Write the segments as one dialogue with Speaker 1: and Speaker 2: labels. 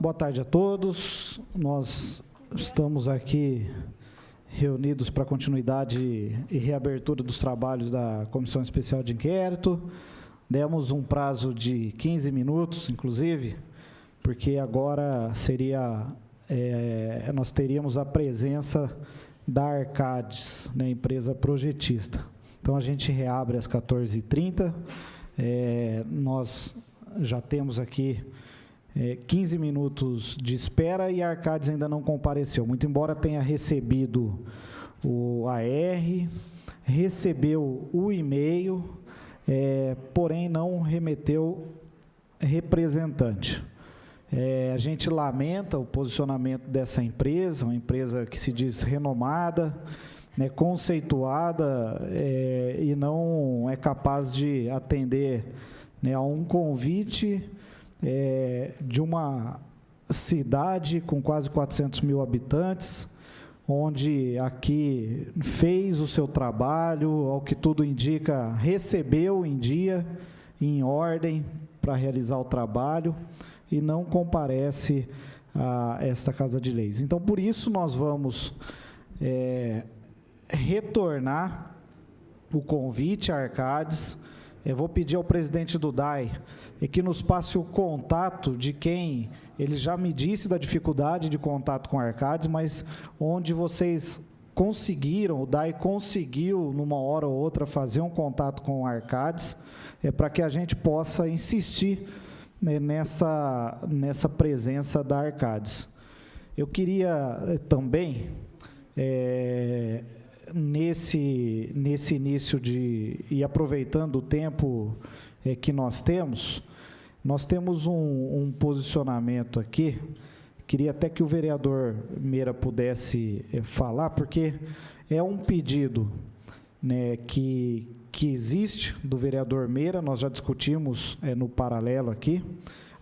Speaker 1: Boa tarde a todos. Nós estamos aqui reunidos para continuidade e reabertura dos trabalhos da Comissão Especial de Inquérito. Demos um prazo de 15 minutos, inclusive, porque agora nós teríamos a presença da Arcades, né, empresa projetista. Então, a gente reabre às 14h30. Nós já temos aqui 15 minutos de espera e a Arcades ainda não compareceu, muito embora tenha recebido o AR, recebeu o e-mail, porém não remeteu representante. A gente lamenta o posicionamento dessa empresa, uma empresa que se diz renomada, né, conceituada, e não é capaz de atender, né, a um convite de uma cidade com quase 400 mil habitantes, onde aqui fez o seu trabalho, ao que tudo indica, recebeu em dia, em ordem, para realizar o trabalho, e não comparece a esta Casa de Leis. Então, por isso, nós vamos retornar o convite à Arcades. Vou pedir ao presidente do DAI que nos passe o contato de quem, ele já me disse da dificuldade de contato com a Arcades, mas onde vocês conseguiram, o DAI conseguiu, numa hora ou outra, fazer um contato com a Arcades, para que a gente possa insistir, né, nessa presença da Arcades. Eu queria também, nesse início e aproveitando o tempo que nós temos um posicionamento aqui, queria até que o vereador Meira pudesse falar, porque é um pedido, né, que existe do vereador Meira, nós já discutimos no paralelo aqui,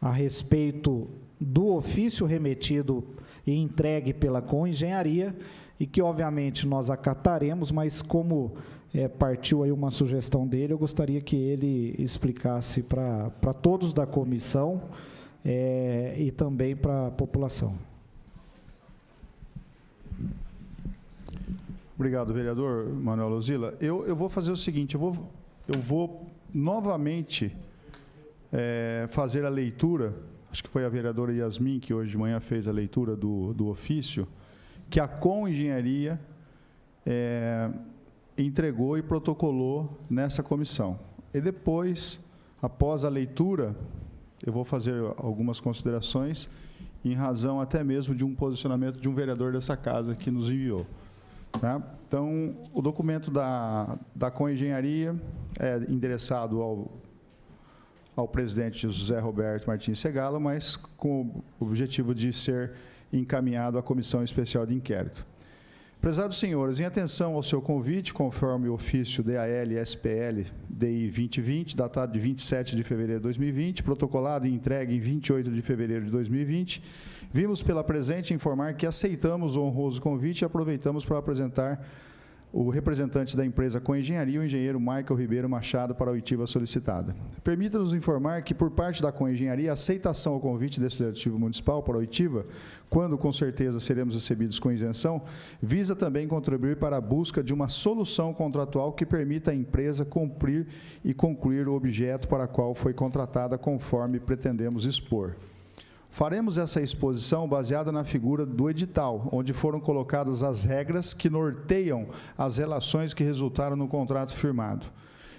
Speaker 1: a respeito do ofício remetido e entregue pela Conengenharia, e que, obviamente, nós acataremos, mas como partiu aí uma sugestão dele, eu gostaria que ele explicasse para todos da comissão e também para a população.
Speaker 2: Obrigado, vereador Manuel Luzila. Eu vou fazer o seguinte, eu vou novamente fazer a leitura, acho que foi a vereadora Yasmin que hoje de manhã fez a leitura do ofício, que a Conengenharia entregou e protocolou nessa comissão. E depois, após a leitura, eu vou fazer algumas considerações, em razão até mesmo de um posicionamento de um vereador dessa casa que nos enviou. Tá? Então, o documento da Conengenharia é endereçado ao presidente José Roberto Martins Segala, mas com o objetivo de ser encaminhado à Comissão Especial de Inquérito. Prezados senhores, em atenção ao seu convite, conforme o ofício DAL-SPL DI 2020, datado de 27 de fevereiro de 2020, protocolado e entregue em 28 de fevereiro de 2020, vimos pela presente informar que aceitamos o honroso convite e aproveitamos para apresentar o representante da empresa Conengenharia, o engenheiro Michael Ribeiro Machado, para a oitiva solicitada. Permita-nos informar que, por parte da Conengenharia, a aceitação ao convite desse Legislativo Municipal para a oitiva, quando com certeza seremos recebidos com isenção, visa também contribuir para a busca de uma solução contratual que permita à empresa cumprir e concluir o objeto para o qual foi contratada, conforme pretendemos expor. Faremos essa exposição baseada na figura do edital, onde foram colocadas as regras que norteiam as relações que resultaram no contrato firmado.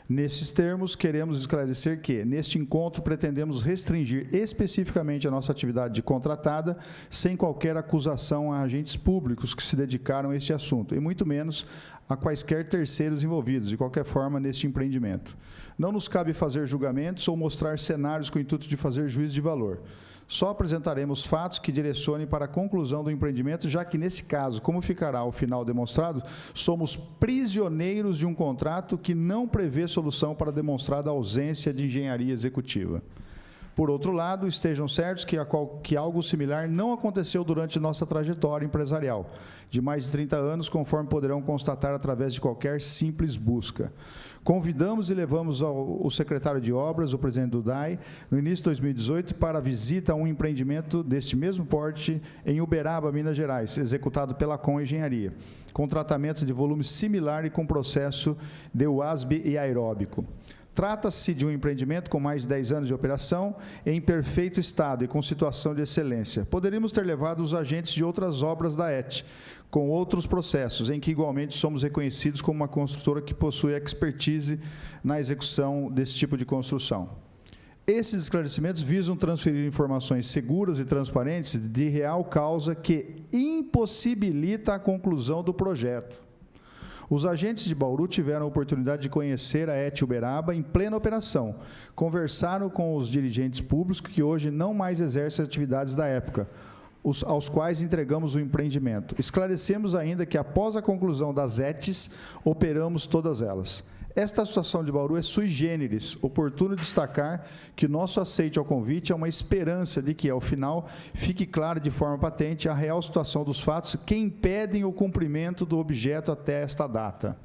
Speaker 2: Nesses termos, queremos esclarecer que, neste encontro, pretendemos restringir especificamente a nossa atividade de contratada, sem qualquer acusação a agentes públicos que se dedicaram a este assunto, e muito menos a quaisquer terceiros envolvidos, de qualquer forma, neste empreendimento. Não nos cabe fazer julgamentos ou mostrar cenários com o intuito de fazer juízo de valor. Só apresentaremos fatos que direcionem para a conclusão do empreendimento, já que, nesse caso, como ficará ao final demonstrado, somos prisioneiros de um contrato que não prevê solução para demonstrada ausência de engenharia executiva. Por outro lado, estejam certos que algo similar não aconteceu durante nossa trajetória empresarial, de mais de 30 anos, conforme poderão constatar através de qualquer simples busca. Convidamos e levamos o secretário de Obras, o presidente do DAI, no início de 2018, para a visita a um empreendimento deste mesmo porte em Uberaba, Minas Gerais, executado pela Com Engenharia, com tratamento de volume similar e com processo de UASB e aeróbico. Trata-se de um empreendimento com mais de 10 anos de operação, em perfeito estado e com situação de excelência. Poderíamos ter levado os agentes de outras obras da ET, com outros processos, em que igualmente somos reconhecidos como uma construtora que possui expertise na execução desse tipo de construção. Esses esclarecimentos visam transferir informações seguras e transparentes de real causa que impossibilita a conclusão do projeto. Os agentes de Bauru tiveram a oportunidade de conhecer a ET Uberaba em plena operação. Conversaram com os dirigentes públicos que hoje não mais exercem atividades da época, aos quais entregamos o empreendimento. Esclarecemos ainda que, após a conclusão das ETs, operamos todas elas. Esta situação de Bauru é sui generis, oportuno destacar que nosso aceite ao convite é uma esperança de que, ao final, fique clara de forma patente a real situação dos fatos que impedem o cumprimento do objeto até esta data.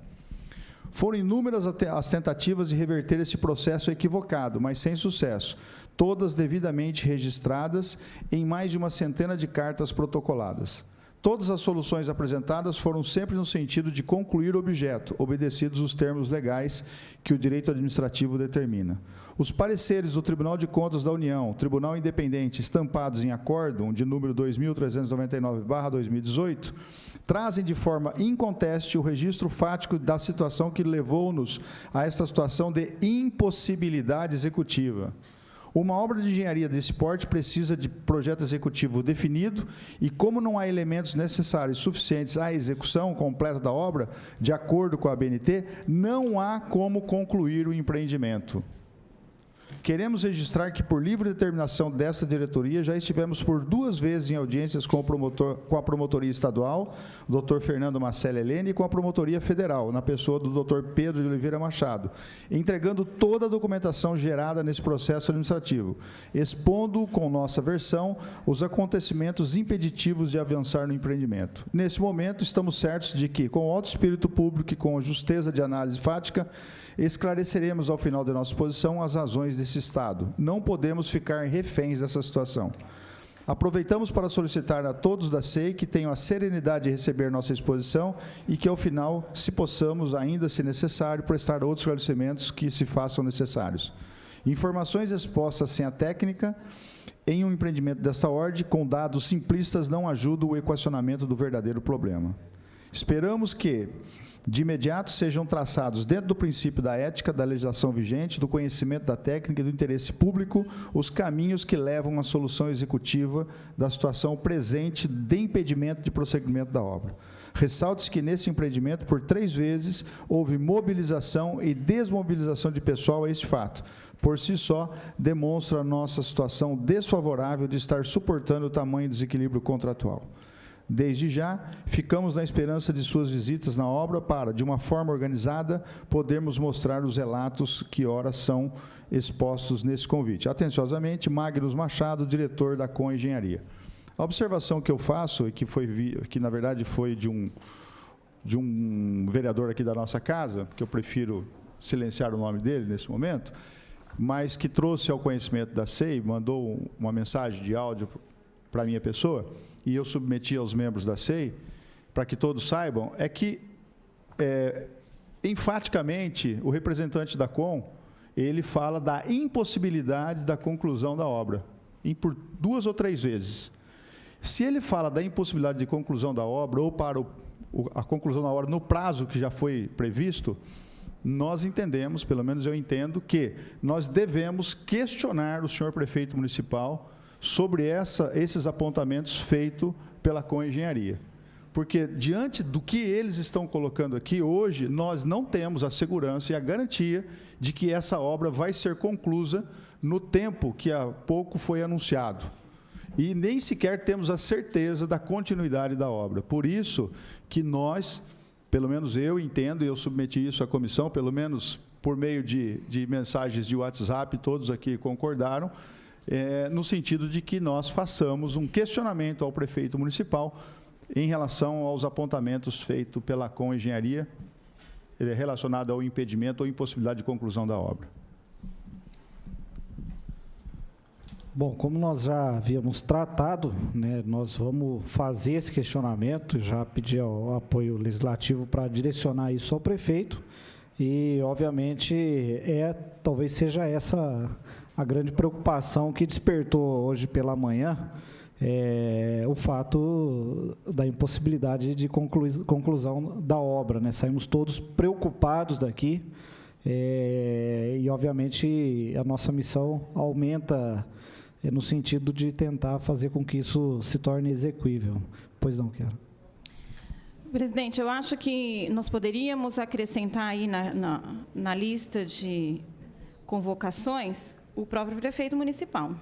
Speaker 2: Foram inúmeras as tentativas de reverter esse processo equivocado, mas sem sucesso, todas devidamente registradas em mais de uma centena de cartas protocoladas. Todas as soluções apresentadas foram sempre no sentido de concluir o objeto, obedecidos os termos legais que o direito administrativo determina. Os pareceres do Tribunal de Contas da União, Tribunal Independente, estampados em acórdão de número 2399/2018, trazem de forma inconteste o registro fático da situação que levou-nos a esta situação de impossibilidade executiva. Uma obra de engenharia desse porte precisa de projeto executivo definido e, como não há elementos necessários suficientes à execução completa da obra, de acordo com a ABNT, não há como concluir o empreendimento. Queremos registrar que, por livre determinação desta diretoria, já estivemos por 2 vezes em audiências com a promotoria estadual, o Dr. Fernando Macelli Helene, e com a promotoria federal, na pessoa do Dr. Pedro de Oliveira Machado, entregando toda a documentação gerada nesse processo administrativo, expondo com nossa versão os acontecimentos impeditivos de avançar no empreendimento. Nesse momento, estamos certos de que, com o alto espírito público e com a justeza de análise fática, esclareceremos ao final de nossa exposição as razões desse estado. Não podemos ficar reféns dessa situação. Aproveitamos para solicitar a todos da SEI que tenham a serenidade de receber nossa exposição e que, ao final, se possamos, ainda se necessário, prestar outros esclarecimentos que se façam necessários. Informações expostas sem a técnica, em um empreendimento desta ordem, com dados simplistas, não ajudam o equacionamento do verdadeiro problema. Esperamos que, de imediato, sejam traçados, dentro do princípio da ética, da legislação vigente, do conhecimento da técnica e do interesse público, os caminhos que levam à solução executiva da situação presente de impedimento de prosseguimento da obra. Ressalte-se que, nesse empreendimento, por 3 vezes, houve mobilização e desmobilização de pessoal a este fato. Por si só, demonstra a nossa situação desfavorável de estar suportando o tamanho desequilíbrio contratual. Desde já, ficamos na esperança de suas visitas na obra para, de uma forma organizada, podermos mostrar os relatos que ora são expostos nesse convite. Atenciosamente, Magnus Machado, diretor da Com Engenharia. A observação que eu faço, que na verdade foi de um vereador aqui da nossa casa, que eu prefiro silenciar o nome dele nesse momento, mas que trouxe ao conhecimento da SEI, mandou uma mensagem de áudio para a minha pessoa, e eu submeti aos membros da SEI, para que todos saibam, é que, enfaticamente, o representante da COM, ele fala da impossibilidade da conclusão da obra, por 2 ou 3 vezes. Se ele fala da impossibilidade de conclusão da obra, ou para a conclusão da obra no prazo que já foi previsto, nós entendemos, pelo menos eu entendo, que nós devemos questionar o senhor prefeito municipal sobre esses apontamentos feitos pela Com Engenharia. Porque, diante do que eles estão colocando aqui, hoje, nós não temos a segurança e a garantia de que essa obra vai ser conclusa no tempo que há pouco foi anunciado. E nem sequer temos a certeza da continuidade da obra. Por isso que nós, pelo menos eu entendo, e eu submeti isso à comissão, pelo menos por meio de mensagens de WhatsApp, todos aqui concordaram, no sentido de que nós façamos um questionamento ao prefeito municipal em relação aos apontamentos feitos pela Com Engenharia relacionado ao impedimento ou impossibilidade de conclusão da obra.
Speaker 1: Bom, como nós já havíamos tratado, né, nós vamos fazer esse questionamento, já pedir o apoio legislativo para direcionar isso ao prefeito e, obviamente, talvez seja essa a grande preocupação que despertou hoje pela manhã o fato da impossibilidade de conclusão da obra, né? Saímos todos preocupados daqui e, obviamente, a nossa missão aumenta no sentido de tentar fazer com que isso se torne execuível. Pois não, quero.
Speaker 3: Presidente, eu acho que nós poderíamos acrescentar aí na lista de convocações o próprio prefeito municipal.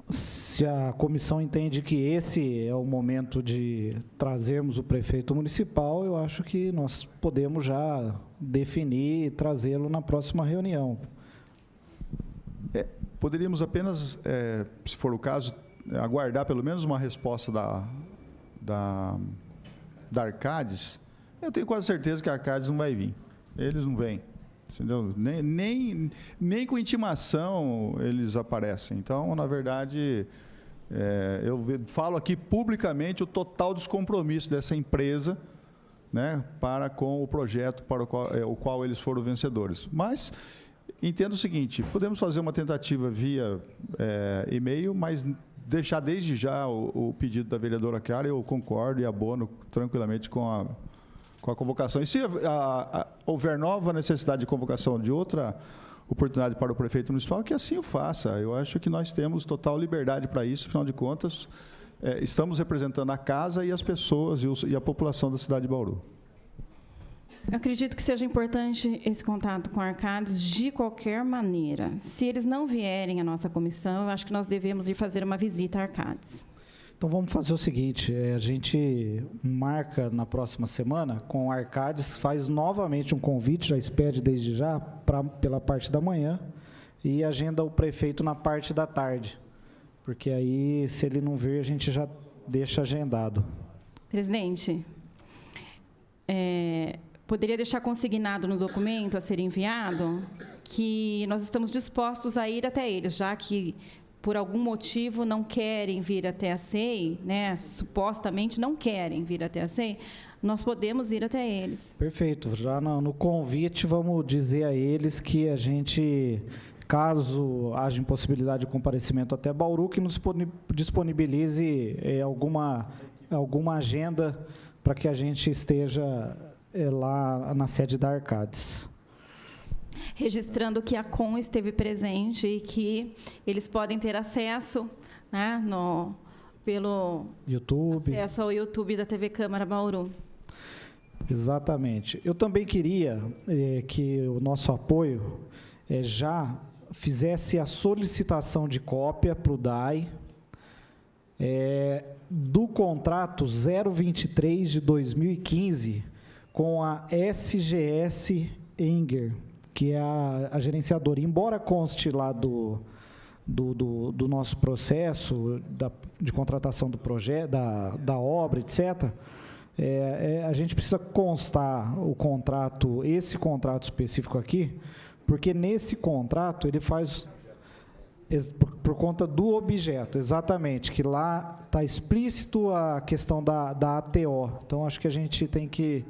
Speaker 1: Se a comissão entende que esse é o momento de trazermos o prefeito municipal, eu acho que nós podemos já definir e trazê-lo na próxima reunião.
Speaker 2: Poderíamos apenas, se for o caso, aguardar pelo menos uma resposta da Arcades. Eu tenho quase certeza que a Arcades não vai vir. Eles não vêm, entendeu? Nem com intimação eles aparecem. Então, na verdade, eu falo aqui publicamente o total descompromisso dessa empresa, né, para com o projeto para o qual eles foram vencedores. Mas entendo o seguinte: podemos fazer uma tentativa via e-mail, mas deixar desde já o pedido da vereadora Chiara. Eu concordo e abono tranquilamente com a convocação. E se houver nova necessidade de convocação de outra oportunidade para o prefeito municipal, que assim o faça. Eu acho que nós temos total liberdade para isso, afinal de contas, estamos representando a casa e as pessoas e a população da cidade de Bauru.
Speaker 3: Eu acredito que seja importante esse contato com a Arcades de qualquer maneira. Se eles não vierem à nossa comissão, eu acho que nós devemos ir fazer uma visita a Arcades.
Speaker 1: Então, vamos fazer o seguinte, a gente marca na próxima semana com a Arcades, faz novamente um convite, já expede desde já, pela parte da manhã, e agenda o prefeito na parte da tarde, porque aí, se ele não vir, a gente já deixa agendado.
Speaker 3: Presidente, poderia deixar consignado no documento a ser enviado que nós estamos dispostos a ir até eles, já que, por algum motivo, não querem vir até a SEI, né, supostamente não querem vir até a SEI, nós podemos ir até eles. Perfeito.
Speaker 1: Já no convite, vamos dizer a eles que a gente, caso haja impossibilidade de comparecimento até Bauru, que nos disponibilize alguma agenda para que a gente esteja lá na sede da Arcades.
Speaker 3: Registrando que a Com esteve presente e que eles podem ter acesso, né, pelo
Speaker 1: YouTube.
Speaker 3: Acesso ao YouTube da TV Câmara Bauru.
Speaker 1: Exatamente. Eu também queria que o nosso apoio já fizesse a solicitação de cópia para o DAI do contrato 023 de 2015 com a SGS Enger, que é a gerenciadora. Embora conste lá do nosso processo de contratação do projeto, da obra, etc., a gente precisa constar esse contrato específico aqui, porque nesse contrato ele faz, por conta do objeto, exatamente, que lá está explícito a questão da ATO. Então, acho que a gente tem que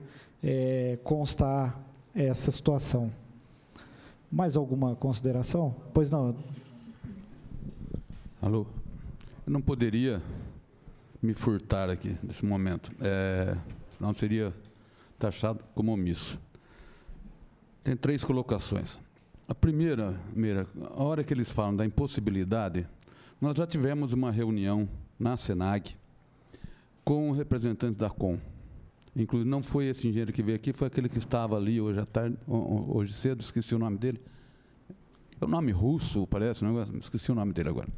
Speaker 1: constar essa situação. Mais alguma consideração? Pois não.
Speaker 4: Alô? Eu não poderia me furtar aqui nesse momento, senão seria taxado como omisso. Tem 3 colocações. A primeira, a hora que eles falam da impossibilidade, nós já tivemos uma reunião na SENAG com o representante da Com. Inclusive, não foi esse engenheiro que veio aqui, foi aquele que estava ali hoje à tarde, hoje cedo, esqueci o nome dele. É um nome russo, parece, esqueci o nome dele agora.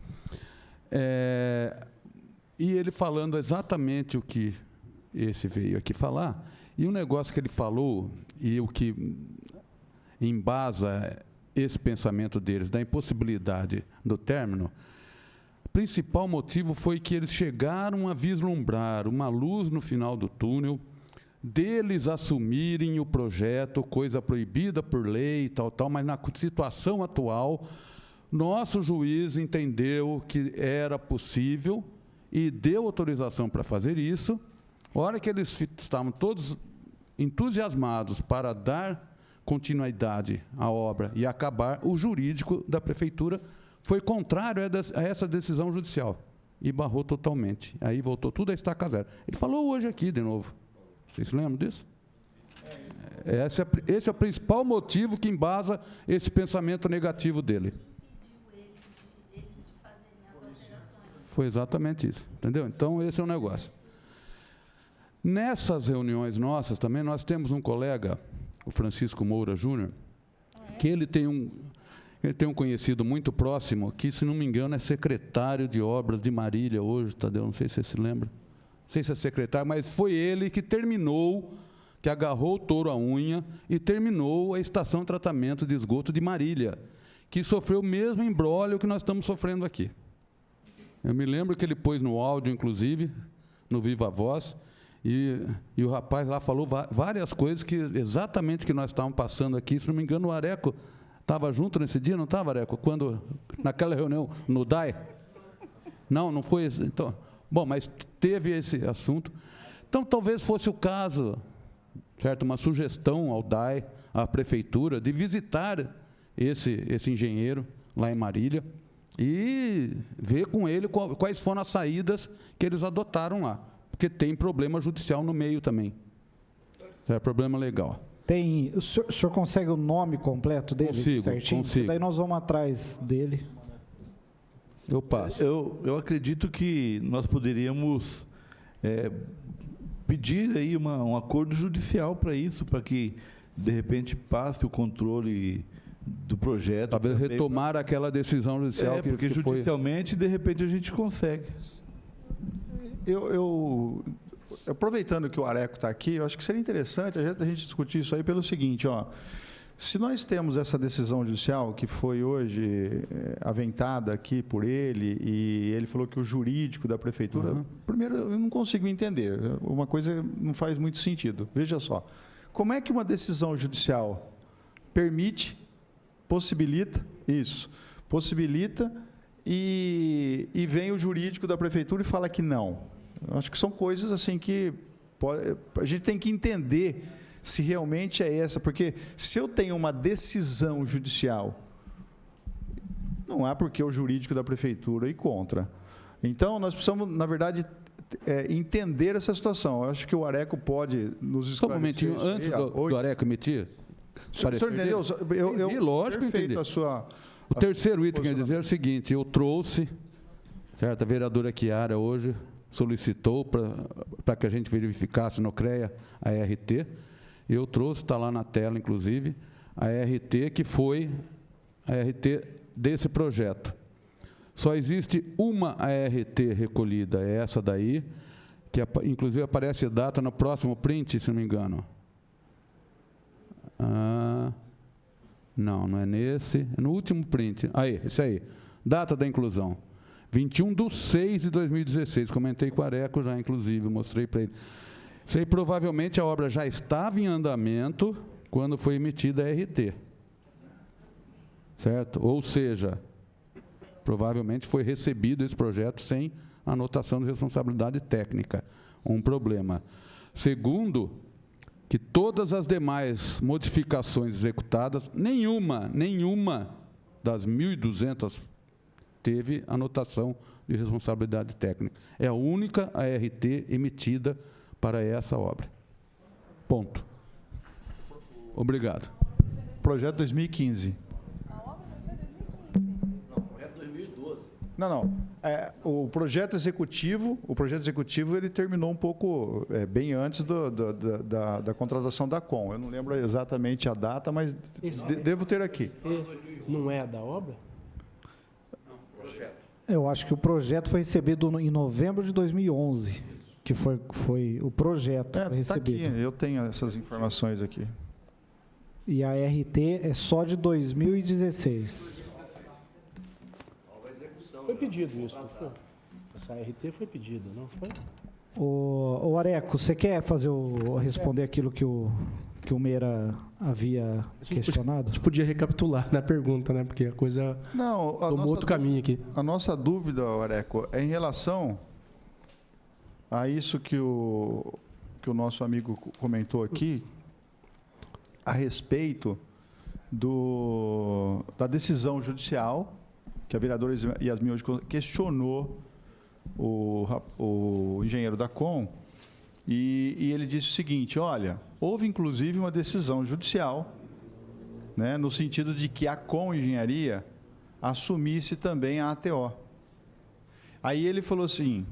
Speaker 4: E ele falando exatamente o que esse veio aqui falar, e o negócio que ele falou, e o que embasa esse pensamento deles, da impossibilidade do término, o principal motivo foi que eles chegaram a vislumbrar uma luz no final do túnel, deles assumirem o projeto, coisa proibida por lei, tal, mas na situação atual, nosso juiz entendeu que era possível e deu autorização para fazer isso. A hora que eles estavam todos entusiasmados para dar continuidade à obra e acabar, o jurídico da prefeitura foi contrário a essa decisão judicial e barrou totalmente. Aí voltou tudo a estaca zero. Ele falou hoje aqui de novo. Vocês se lembram disso? Esse é o principal motivo que embasa esse pensamento negativo dele. Foi exatamente isso, entendeu? Então, esse é o negócio. Nessas reuniões nossas também, nós temos um colega, o Francisco Moura Júnior, que ele tem um conhecido muito próximo, que, se não me engano, é secretário de obras de Marília hoje, Tadeu, não sei se você se lembra. Não sei se é secretário, mas foi ele que terminou, que agarrou o touro à unha e terminou a estação de tratamento de esgoto de Marília, que sofreu o mesmo imbróglio que nós estamos sofrendo aqui. Eu me lembro que ele pôs no áudio, inclusive, no Viva Voz, e o rapaz lá falou várias coisas que exatamente que nós estávamos passando aqui. Se não me engano, o Areco estava junto nesse dia, não estava, Areco? Quando, naquela reunião no DAI? Não foi esse. Então, bom, mas teve esse assunto. Então, talvez fosse o caso, certo? Uma sugestão ao DAI, à prefeitura, de visitar esse engenheiro lá em Marília e ver com ele quais foram as saídas que eles adotaram lá, porque tem problema judicial no meio também. É problema legal.
Speaker 1: O senhor consegue o nome completo dele?
Speaker 4: Consigo,
Speaker 1: certinho?
Speaker 4: consigo.
Speaker 1: Daí nós vamos atrás dele.
Speaker 4: Eu passo.
Speaker 5: Eu acredito que nós poderíamos pedir aí um acordo judicial para isso, para que, de repente, passe o controle do projeto.
Speaker 4: Talvez retomar aquela decisão judicial
Speaker 5: porque
Speaker 4: que
Speaker 5: judicialmente, de repente, a gente consegue.
Speaker 2: Aproveitando que o Areco está aqui, eu acho que seria interessante a gente discutir isso aí pelo seguinte, se nós temos essa decisão judicial que foi hoje aventada aqui por ele, e ele falou que o jurídico da prefeitura, primeiro, eu não consigo entender, uma coisa não faz muito sentido. Veja só, como é que uma decisão judicial possibilita e vem o jurídico da prefeitura e fala que não? Eu acho que são coisas assim que a gente tem que entender se realmente é essa, porque se eu tenho uma decisão judicial, não há porque o jurídico da prefeitura ir contra. Então, nós precisamos, na verdade, entender essa situação. Eu acho que o Areco pode nos esclarecer. Só
Speaker 4: um momentinho, antes do Areco emitir.
Speaker 2: O senhor entendeu?
Speaker 4: Lógico que entendi. O terceiro item que eu quer dizer é o seguinte: eu trouxe, certo? A vereadora Chiara hoje solicitou para que a gente verificasse no CREA a RT. Eu trouxe, está lá na tela, inclusive, a RT que foi a RT desse projeto. Só existe uma ART recolhida, é essa daí, que inclusive aparece a data no próximo print, se não me engano. Não é nesse, é no último print. Aí, esse aí, data da inclusão. 21/6/2016, comentei com o Areco já, inclusive, mostrei para ele. Isso aí, provavelmente, a obra já estava em andamento quando foi emitida a RT. Certo? Ou seja, provavelmente foi recebido esse projeto sem anotação de responsabilidade técnica. Um problema. Segundo, que todas as demais modificações executadas, nenhuma das 1.200 teve anotação de responsabilidade técnica. É a única ART emitida para essa obra. Ponto. Obrigado.
Speaker 2: Projeto 2015.
Speaker 6: A obra vai ser 2015.
Speaker 4: Não, é 2012.
Speaker 2: Não. O projeto executivo, ele terminou um pouco bem antes da contratação da COM. Eu não lembro exatamente a data, mas devo ter aqui.
Speaker 7: Não é a da obra?
Speaker 1: Eu acho que o projeto foi recebido em novembro de 2011, que foi o projeto
Speaker 2: Está
Speaker 1: recebido.
Speaker 2: aqui, eu tenho essas informações aqui.
Speaker 1: E a RT é só de 2016.
Speaker 7: Foi pedido isso, não foi? Essa RT foi pedida, não foi?
Speaker 1: O Areco, você quer responder aquilo que o Meira havia questionado?
Speaker 7: A gente podia recapitular na pergunta, né? Porque a coisa
Speaker 2: Não,
Speaker 7: tomou outro caminho aqui.
Speaker 2: A nossa dúvida, Areco, é em relação a isso que o nosso amigo comentou aqui, a respeito da decisão judicial, que a vereadora Yasmin hoje questionou o engenheiro da COM, e ele disse o seguinte: olha, houve inclusive uma decisão judicial, né, no sentido de que a COM Engenharia assumisse também a ATO. Aí ele falou assim,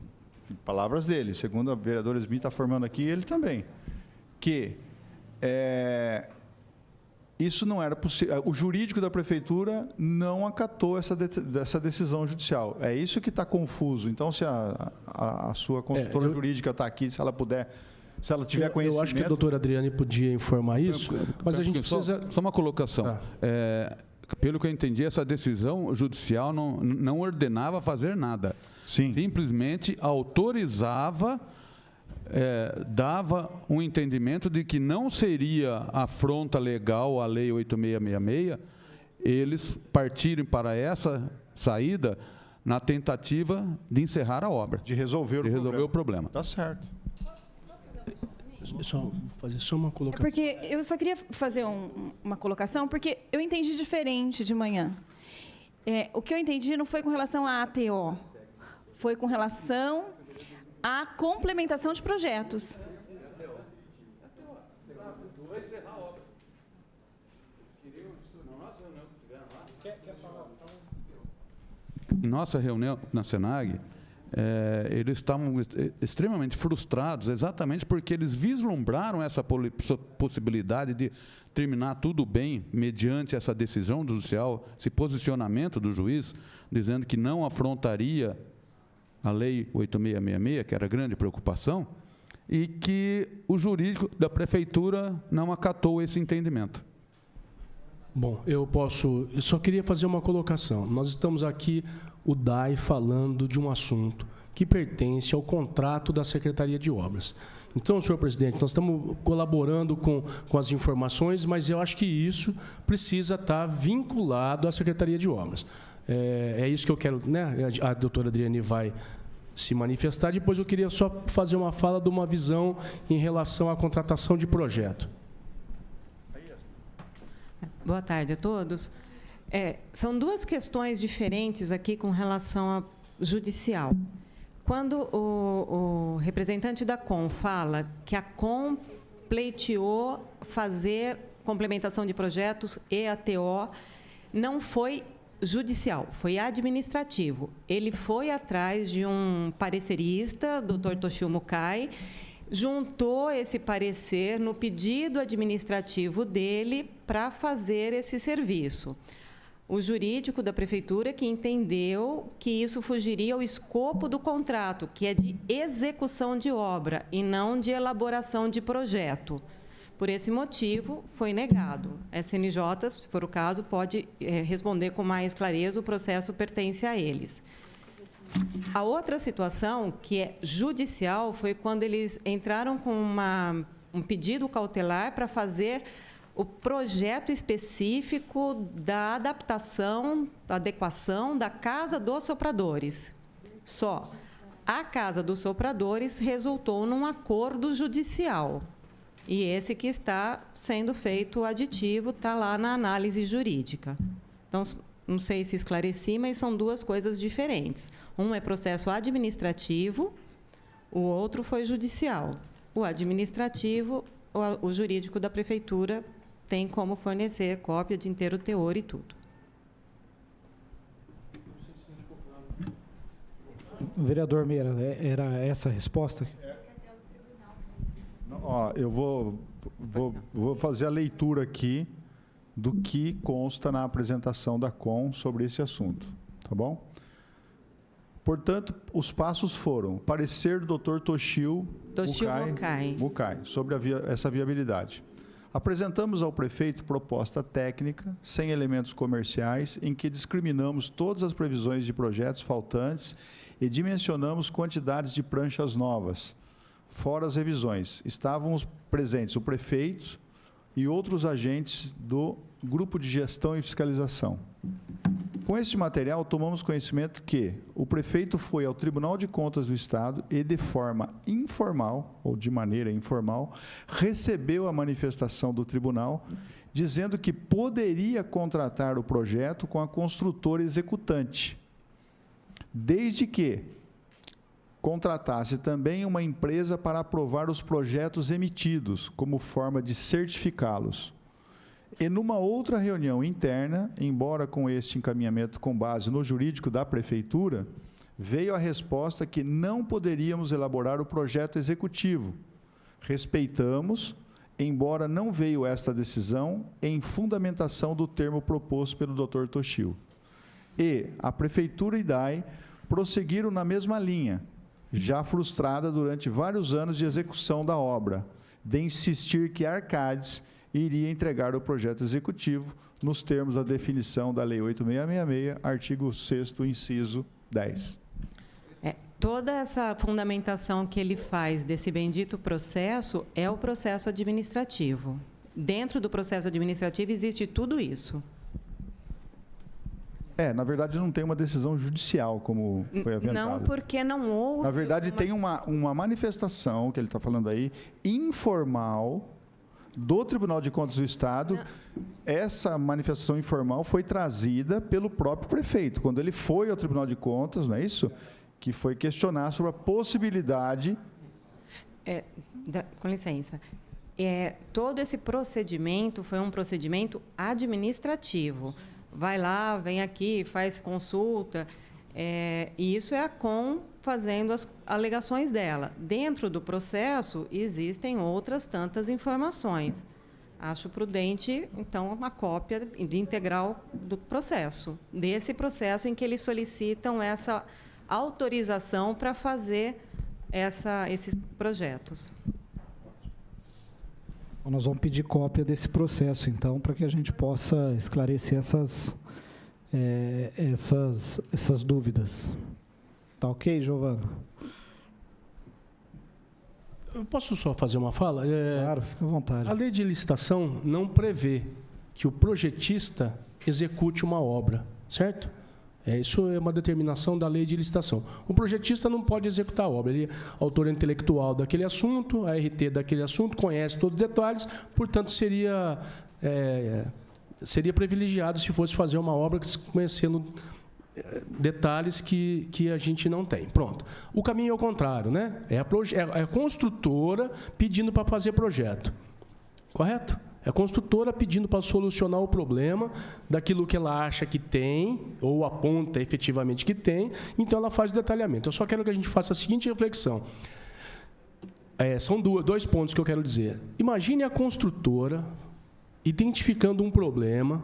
Speaker 2: palavras dele, segundo a vereadora Smith está formando aqui, ele também, que isso não era possível, o jurídico da prefeitura não acatou essa decisão judicial. É isso que está confuso. Então, se a sua consultora jurídica está aqui, se ela tiver conhecimento...
Speaker 7: Eu acho que a doutora Adriane podia informar isso, mas a gente precisa...
Speaker 4: Só uma colocação. Pelo que eu entendi, essa decisão judicial não ordenava fazer nada.
Speaker 2: Sim.
Speaker 4: Simplesmente autorizava... dava um entendimento de que não seria afronta legal à Lei 8666 eles partirem para essa saída na tentativa de encerrar a obra.
Speaker 2: De resolver
Speaker 4: o problema.
Speaker 2: Está certo.
Speaker 7: Vou fazer só uma colocação.
Speaker 3: Porque eu só queria fazer uma colocação, porque eu entendi diferente de manhã. O que eu entendi não foi com relação à ATO, foi com relação à complementação de projetos.
Speaker 4: Em nossa reunião na Senag, eles estavam extremamente frustrados, exatamente porque eles vislumbraram essa possibilidade de terminar tudo bem mediante essa decisão judicial, esse posicionamento do juiz, dizendo que não afrontaria a Lei 8666, que era a grande preocupação, e que o jurídico da prefeitura não acatou esse entendimento.
Speaker 7: Bom, eu só queria fazer uma colocação. Nós estamos aqui, o DAI, falando de um assunto que pertence ao contrato da Secretaria de Obras. Então, senhor presidente, nós estamos colaborando com as informações, mas eu acho que isso precisa estar vinculado à Secretaria de Obras. É isso que eu quero, né? A doutora Adriane vai se manifestar. Depois eu queria só fazer uma fala de uma visão em relação à contratação de projeto.
Speaker 8: Boa tarde a todos. São duas questões diferentes aqui com relação ao judicial. Quando o representante da COM fala que a COM pleiteou fazer complementação de projetos e ATO, não foi judicial, foi administrativo. Ele foi atrás de um parecerista, Dr. Toshio Mukai, juntou esse parecer no pedido administrativo dele para fazer esse serviço. O jurídico da prefeitura que entendeu que isso fugiria ao escopo do contrato, que é de execução de obra e não de elaboração de projeto. Por esse motivo, foi negado. A SNJ, se for o caso, pode responder com mais clareza, o processo pertence a eles. A outra situação, que é judicial, foi quando eles entraram com um pedido cautelar para fazer o projeto específico da adaptação, da adequação da Casa dos Sopradores. Só. A Casa dos Sopradores resultou num acordo judicial. E esse que está sendo feito aditivo está lá na análise jurídica. Então, não sei se esclareci, mas são duas coisas diferentes. Um é processo administrativo, o outro foi judicial. O administrativo, o jurídico da prefeitura tem como fornecer cópia de inteiro teor e tudo.
Speaker 1: Vereador Meira, era essa a resposta?
Speaker 2: Eu vou fazer a leitura aqui do que consta na apresentação da COM sobre esse assunto, tá bom? Portanto, os passos foram parecer do Dr. Toshio Mukai sobre essa viabilidade. Apresentamos ao prefeito proposta técnica, sem elementos comerciais, em que discriminamos todas as previsões de projetos faltantes e dimensionamos quantidades de pranchas novas. Fora as revisões, estavam presentes o prefeito e outros agentes do Grupo de Gestão e Fiscalização. Com este material, tomamos conhecimento que o prefeito foi ao Tribunal de Contas do Estado e, de forma informal, ou de maneira informal, recebeu a manifestação do tribunal, dizendo que poderia contratar o projeto com a construtora executante, desde que contratasse também uma empresa para aprovar os projetos emitidos, como forma de certificá-los. E numa outra reunião interna, embora com este encaminhamento com base no jurídico da Prefeitura, veio a resposta que não poderíamos elaborar o projeto executivo. Respeitamos, embora não veio esta decisão em fundamentação do termo proposto pelo Dr. Toshio. E a Prefeitura e DAI prosseguiram na mesma linha, já frustrada durante vários anos de execução da obra, de insistir que a Arcades iria entregar o projeto executivo nos termos da definição da Lei 8666, artigo 6º, inciso 10.
Speaker 8: Toda essa fundamentação que ele faz desse bendito processo é o processo administrativo. Dentro do processo administrativo existe tudo isso.
Speaker 2: Na verdade, não tem uma decisão judicial, como foi aventado.
Speaker 8: Não, porque não houve...
Speaker 2: Na verdade, tem uma manifestação, que ele está falando aí, informal, do Tribunal de Contas do Estado. Não. Essa manifestação informal foi trazida pelo próprio prefeito, quando ele foi ao Tribunal de Contas, não é isso? Que foi questionar sobre a possibilidade...
Speaker 8: com licença. Todo esse procedimento foi um procedimento administrativo. Vai lá, vem aqui, faz consulta, e isso é a COM fazendo as alegações dela. Dentro do processo, existem outras tantas informações. Acho prudente, então, uma cópia de integral do processo, desse processo em que eles solicitam essa autorização para fazer esses projetos.
Speaker 1: Nós vamos pedir cópia desse processo, então, para que a gente possa esclarecer essas dúvidas. Tá ok, Giovana?
Speaker 7: Eu posso só fazer uma fala?
Speaker 1: Claro, fica à vontade.
Speaker 7: A lei de licitação não prevê que o projetista execute uma obra, certo? Isso é uma determinação da lei de licitação. O projetista não pode executar a obra. Ele é autor intelectual daquele assunto, a RT daquele assunto, conhece todos os detalhes, portanto, seria privilegiado se fosse fazer uma obra conhecendo detalhes que a gente não tem. Pronto. O caminho é o contrário, né? É a construtora pedindo para fazer projeto. Correto? É a construtora pedindo para solucionar o problema daquilo que ela acha que tem, ou aponta efetivamente que tem, então ela faz o detalhamento. Eu só quero que a gente faça a seguinte reflexão. São dois pontos que eu quero dizer. Imagine a construtora identificando um problema,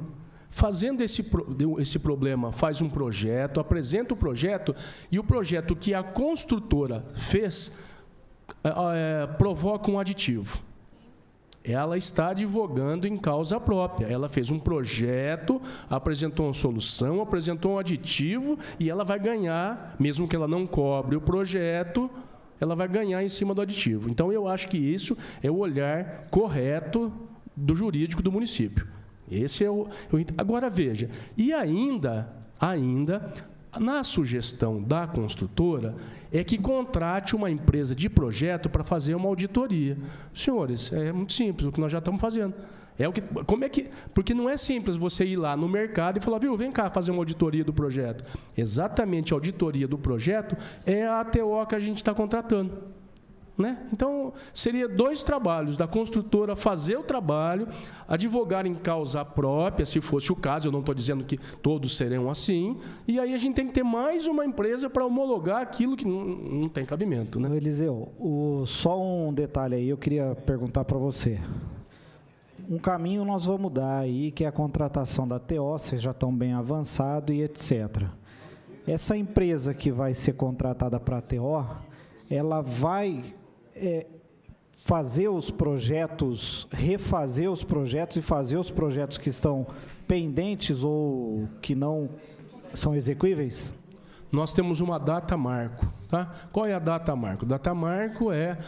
Speaker 7: fazendo esse problema, faz um projeto, apresenta o projeto, e o projeto que a construtora fez provoca um aditivo. Ela está advogando em causa própria. Ela fez um projeto, apresentou uma solução, apresentou um aditivo, e ela vai ganhar, mesmo que ela não cobre o projeto, ela vai ganhar em cima do aditivo. Então, eu acho que isso é o olhar correto do jurídico do município. Esse é o... Agora, veja, e ainda, na sugestão da construtora, é que contrate uma empresa de projeto para fazer uma auditoria. Senhores, é muito simples, o que nós já estamos fazendo. Porque não é simples você ir lá no mercado e falar, viu, vem cá fazer uma auditoria do projeto. Exatamente a auditoria do projeto é a ATO que a gente está contratando. Né? Então, seria 2 trabalhos, da construtora fazer o trabalho, advogar em causa própria, se fosse o caso, eu não estou dizendo que todos serão assim, e aí a gente tem que ter mais uma empresa para homologar aquilo que não tem cabimento. Né?
Speaker 1: Eliseu, só um detalhe aí, eu queria perguntar para você. Um caminho nós vamos dar aí, que é a contratação da TO, vocês já estão bem avançados e etc. Essa empresa que vai ser contratada para a TO, ela vai fazer os projetos, refazer os projetos e fazer os projetos que estão pendentes ou que não são execuíveis?
Speaker 7: Nós temos uma data marco. Tá? Qual é a data marco? Data marco é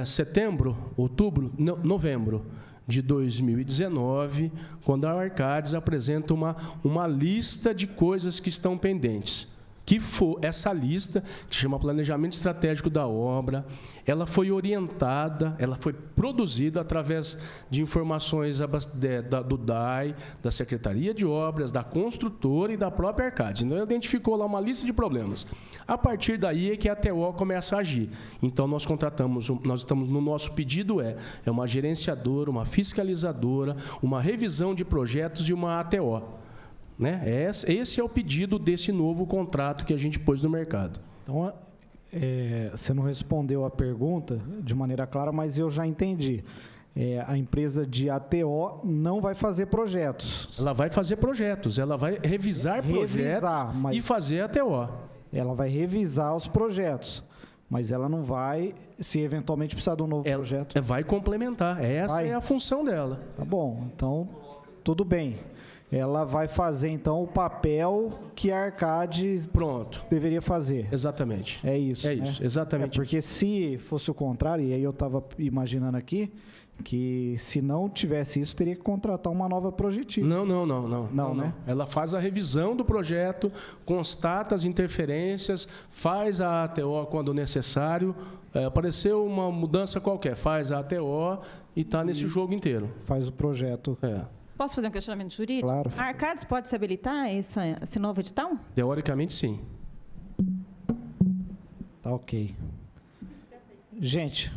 Speaker 7: setembro, outubro, novembro de 2019, quando a Arcades apresenta uma lista de coisas que estão pendentes. Que for essa lista, que chama Planejamento Estratégico da Obra, ela foi orientada, ela foi produzida através de informações do DAI, da Secretaria de Obras, da construtora e da própria Arcades. Então, ela identificou lá uma lista de problemas. A partir daí é que a ATO começa a agir. Então, nós estamos no nosso pedido é uma gerenciadora, uma fiscalizadora, uma revisão de projetos e uma ATO. Né? Esse é o pedido desse novo contrato que a gente pôs no mercado.
Speaker 1: Então, você não respondeu a pergunta de maneira clara, mas eu já entendi. A empresa de ATO não vai fazer projetos.
Speaker 7: Ela vai fazer projetos, ela vai revisar projetos e fazer ATO.
Speaker 1: Ela vai revisar os projetos, mas ela não vai, se eventualmente precisar de um novo projeto.
Speaker 7: Vai complementar, essa é a função dela.
Speaker 1: Tá bom, então tudo bem. Ela vai fazer, então, o papel que a Arcades deveria fazer.
Speaker 7: Exatamente.
Speaker 1: É isso,
Speaker 7: isso, exatamente.
Speaker 1: Porque se fosse o contrário, e aí eu estava imaginando aqui, que se não tivesse isso, teria que contratar uma nova projetiva.
Speaker 7: Não, né? Ela faz a revisão do projeto, constata as interferências, faz a ATO quando necessário. Apareceu uma mudança qualquer, faz a ATO e está nesse jogo inteiro.
Speaker 1: Faz o projeto.
Speaker 3: Posso fazer um questionamento jurídico?
Speaker 1: Claro.
Speaker 3: A Arcades pode se habilitar esse novo edital?
Speaker 7: Teoricamente, sim.
Speaker 1: Tá ok. Gente,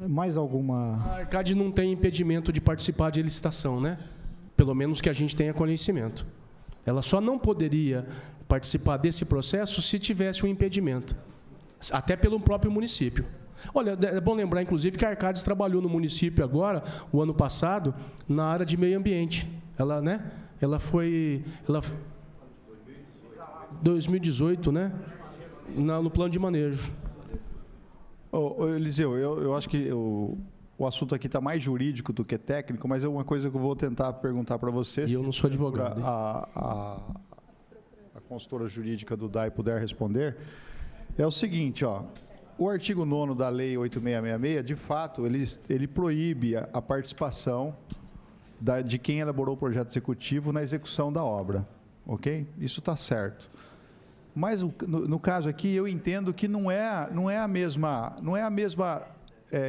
Speaker 1: mais alguma...
Speaker 7: A Arcades não tem impedimento de participar de licitação, né? Pelo menos que a gente tenha conhecimento. Ela só não poderia participar desse processo se tivesse um impedimento, até pelo próprio município. Olha, é bom lembrar, inclusive, que a Arcades trabalhou no município agora, o ano passado, na área de meio ambiente. Ela foi... 2018, né? No plano de manejo.
Speaker 2: Eliseu, eu acho que o assunto aqui está mais jurídico do que técnico, mas é uma coisa que eu vou tentar perguntar para você.
Speaker 7: E eu não sou advogado.
Speaker 2: A consultora jurídica do DAI puder responder. É o seguinte, o artigo 9º da Lei 8666, de fato, ele proíbe a participação de quem elaborou o projeto executivo na execução da obra, ok? Isso está certo. Mas, no caso aqui, eu entendo que não é a mesma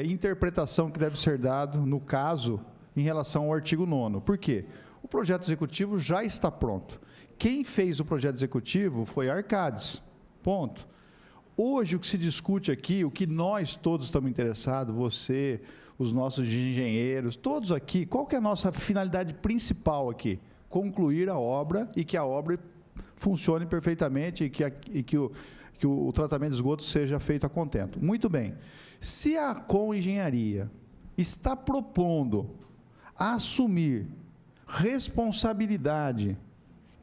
Speaker 2: interpretação que deve ser dada, no caso, em relação ao artigo 9º. Por quê? O projeto executivo já está pronto. Quem fez o projeto executivo foi a Arcades, ponto. Hoje, o que se discute aqui, o que nós todos estamos interessados, você, os nossos engenheiros, todos aqui, qual que é a nossa finalidade principal aqui? Concluir a obra e que a obra funcione perfeitamente e que o tratamento de esgoto seja feito a contento. Muito bem. Se a Com Engenharia está propondo assumir responsabilidade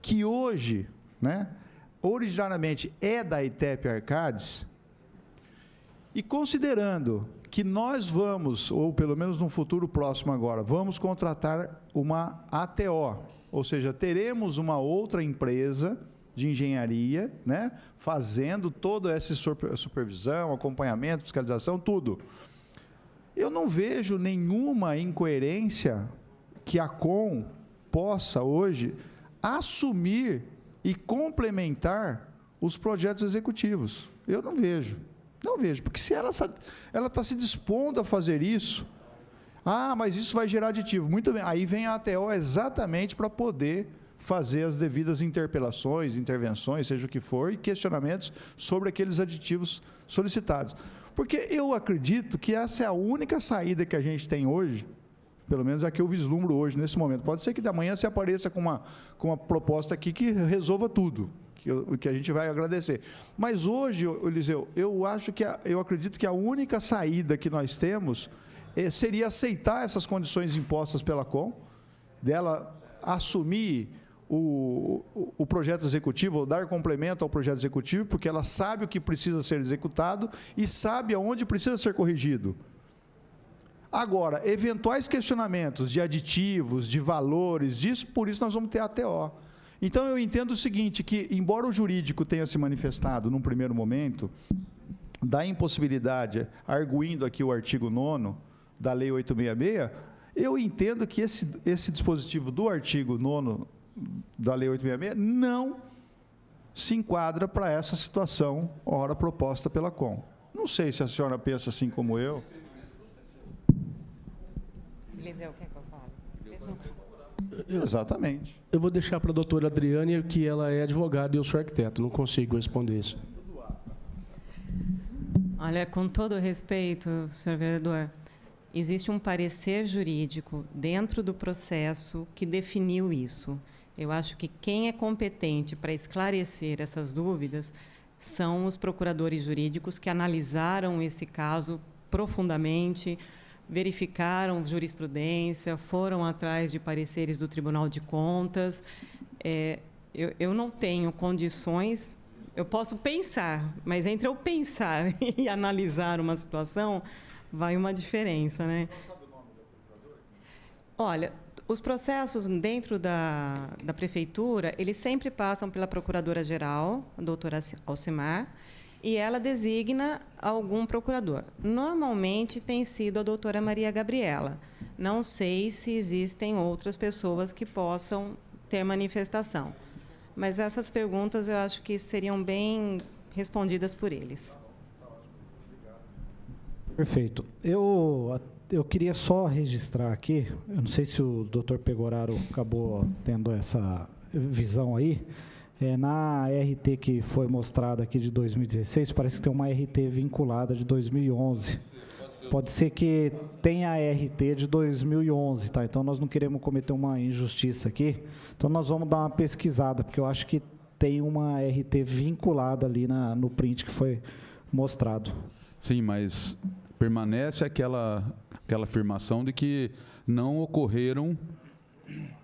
Speaker 2: que hoje, originariamente é da ITEP Arcades, e considerando que nós vamos, ou pelo menos no futuro próximo agora, vamos contratar uma ATO, ou seja, teremos uma outra empresa de engenharia, fazendo toda essa supervisão, acompanhamento, fiscalização, tudo. Eu não vejo nenhuma incoerência que a Com possa hoje assumir e complementar os projetos executivos. Eu não vejo. Não vejo, porque se ela está se dispondo a fazer isso, mas isso vai gerar aditivo. Muito bem, aí vem a ATO exatamente para poder fazer as devidas interpelações, intervenções, seja o que for, e questionamentos sobre aqueles aditivos solicitados. Porque eu acredito que essa é a única saída que a gente tem hoje, pelo menos a que eu vislumbro hoje, nesse momento. Pode ser que da manhã se apareça com uma proposta aqui que resolva tudo, que a gente vai agradecer. Mas hoje, Eliseu, eu acredito que a única saída que nós temos seria aceitar essas condições impostas pela Com, dela assumir o projeto executivo, ou dar complemento ao projeto executivo, porque ela sabe o que precisa ser executado e sabe aonde precisa ser corrigido. Agora, eventuais questionamentos de aditivos, de valores, disso, por isso nós vamos ter a ATO. Então, eu entendo o seguinte, que, embora o jurídico tenha se manifestado num primeiro momento, da impossibilidade, arguindo aqui o artigo 9º da Lei 866, eu entendo que esse dispositivo do artigo 9º da Lei 866 não se enquadra para essa situação, ora proposta pela COM. Não sei se a senhora pensa assim como eu.
Speaker 8: Eliseu, quer que eu fale?
Speaker 2: Exatamente.
Speaker 7: Eu vou deixar para a doutora Adriane, que ela é advogada e eu sou arquiteto, não consigo responder isso.
Speaker 8: Olha, com todo respeito, senhor vereador, existe um parecer jurídico dentro do processo que definiu isso. Eu acho que quem é competente para esclarecer essas dúvidas são os procuradores jurídicos que analisaram esse caso profundamente, verificaram jurisprudência, foram atrás de pareceres do Tribunal de Contas. Eu não tenho condições, eu posso pensar, mas entre eu pensar e analisar uma situação, vai uma diferença, né? Olha, os processos dentro da prefeitura, eles sempre passam pela procuradora-geral, a doutora Alcimar, e ela designa algum procurador. Normalmente tem sido a doutora Maria Gabriela. Não sei se existem outras pessoas que possam ter manifestação. Mas essas perguntas eu acho que seriam bem respondidas por eles.
Speaker 1: Perfeito. Eu queria só registrar aqui, eu não sei se o doutor Pegoraro acabou tendo essa visão aí, na RT que foi mostrada aqui de 2016, parece que tem uma RT vinculada de 2011. Pode ser que tenha a RT de 2011, tá? Então, nós não queremos cometer uma injustiça aqui. Então, nós vamos dar uma pesquisada, porque eu acho que tem uma RT vinculada ali no print que foi mostrado.
Speaker 4: Sim, mas permanece aquela afirmação de que não ocorreram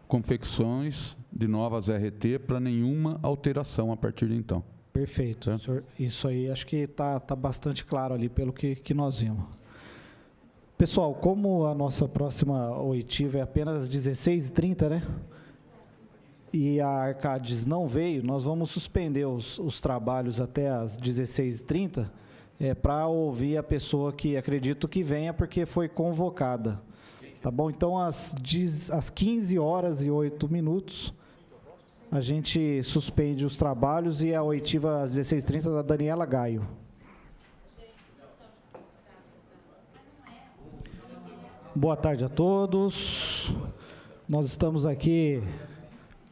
Speaker 4: confecções de novas RT para nenhuma alteração a partir de então.
Speaker 1: Perfeito. Senhor, isso aí acho que está bastante claro ali pelo que nós vimos. Pessoal, como a nossa próxima oitiva é apenas 16h30, né? E a Arcades não veio, nós vamos suspender os trabalhos até às 16h30 para ouvir a pessoa que acredito que venha porque foi convocada. Tá bom? Então, às 15h08, a gente suspende os trabalhos e a oitiva às 16h30 da Daniela Gaio. Boa tarde a todos. Nós estamos aqui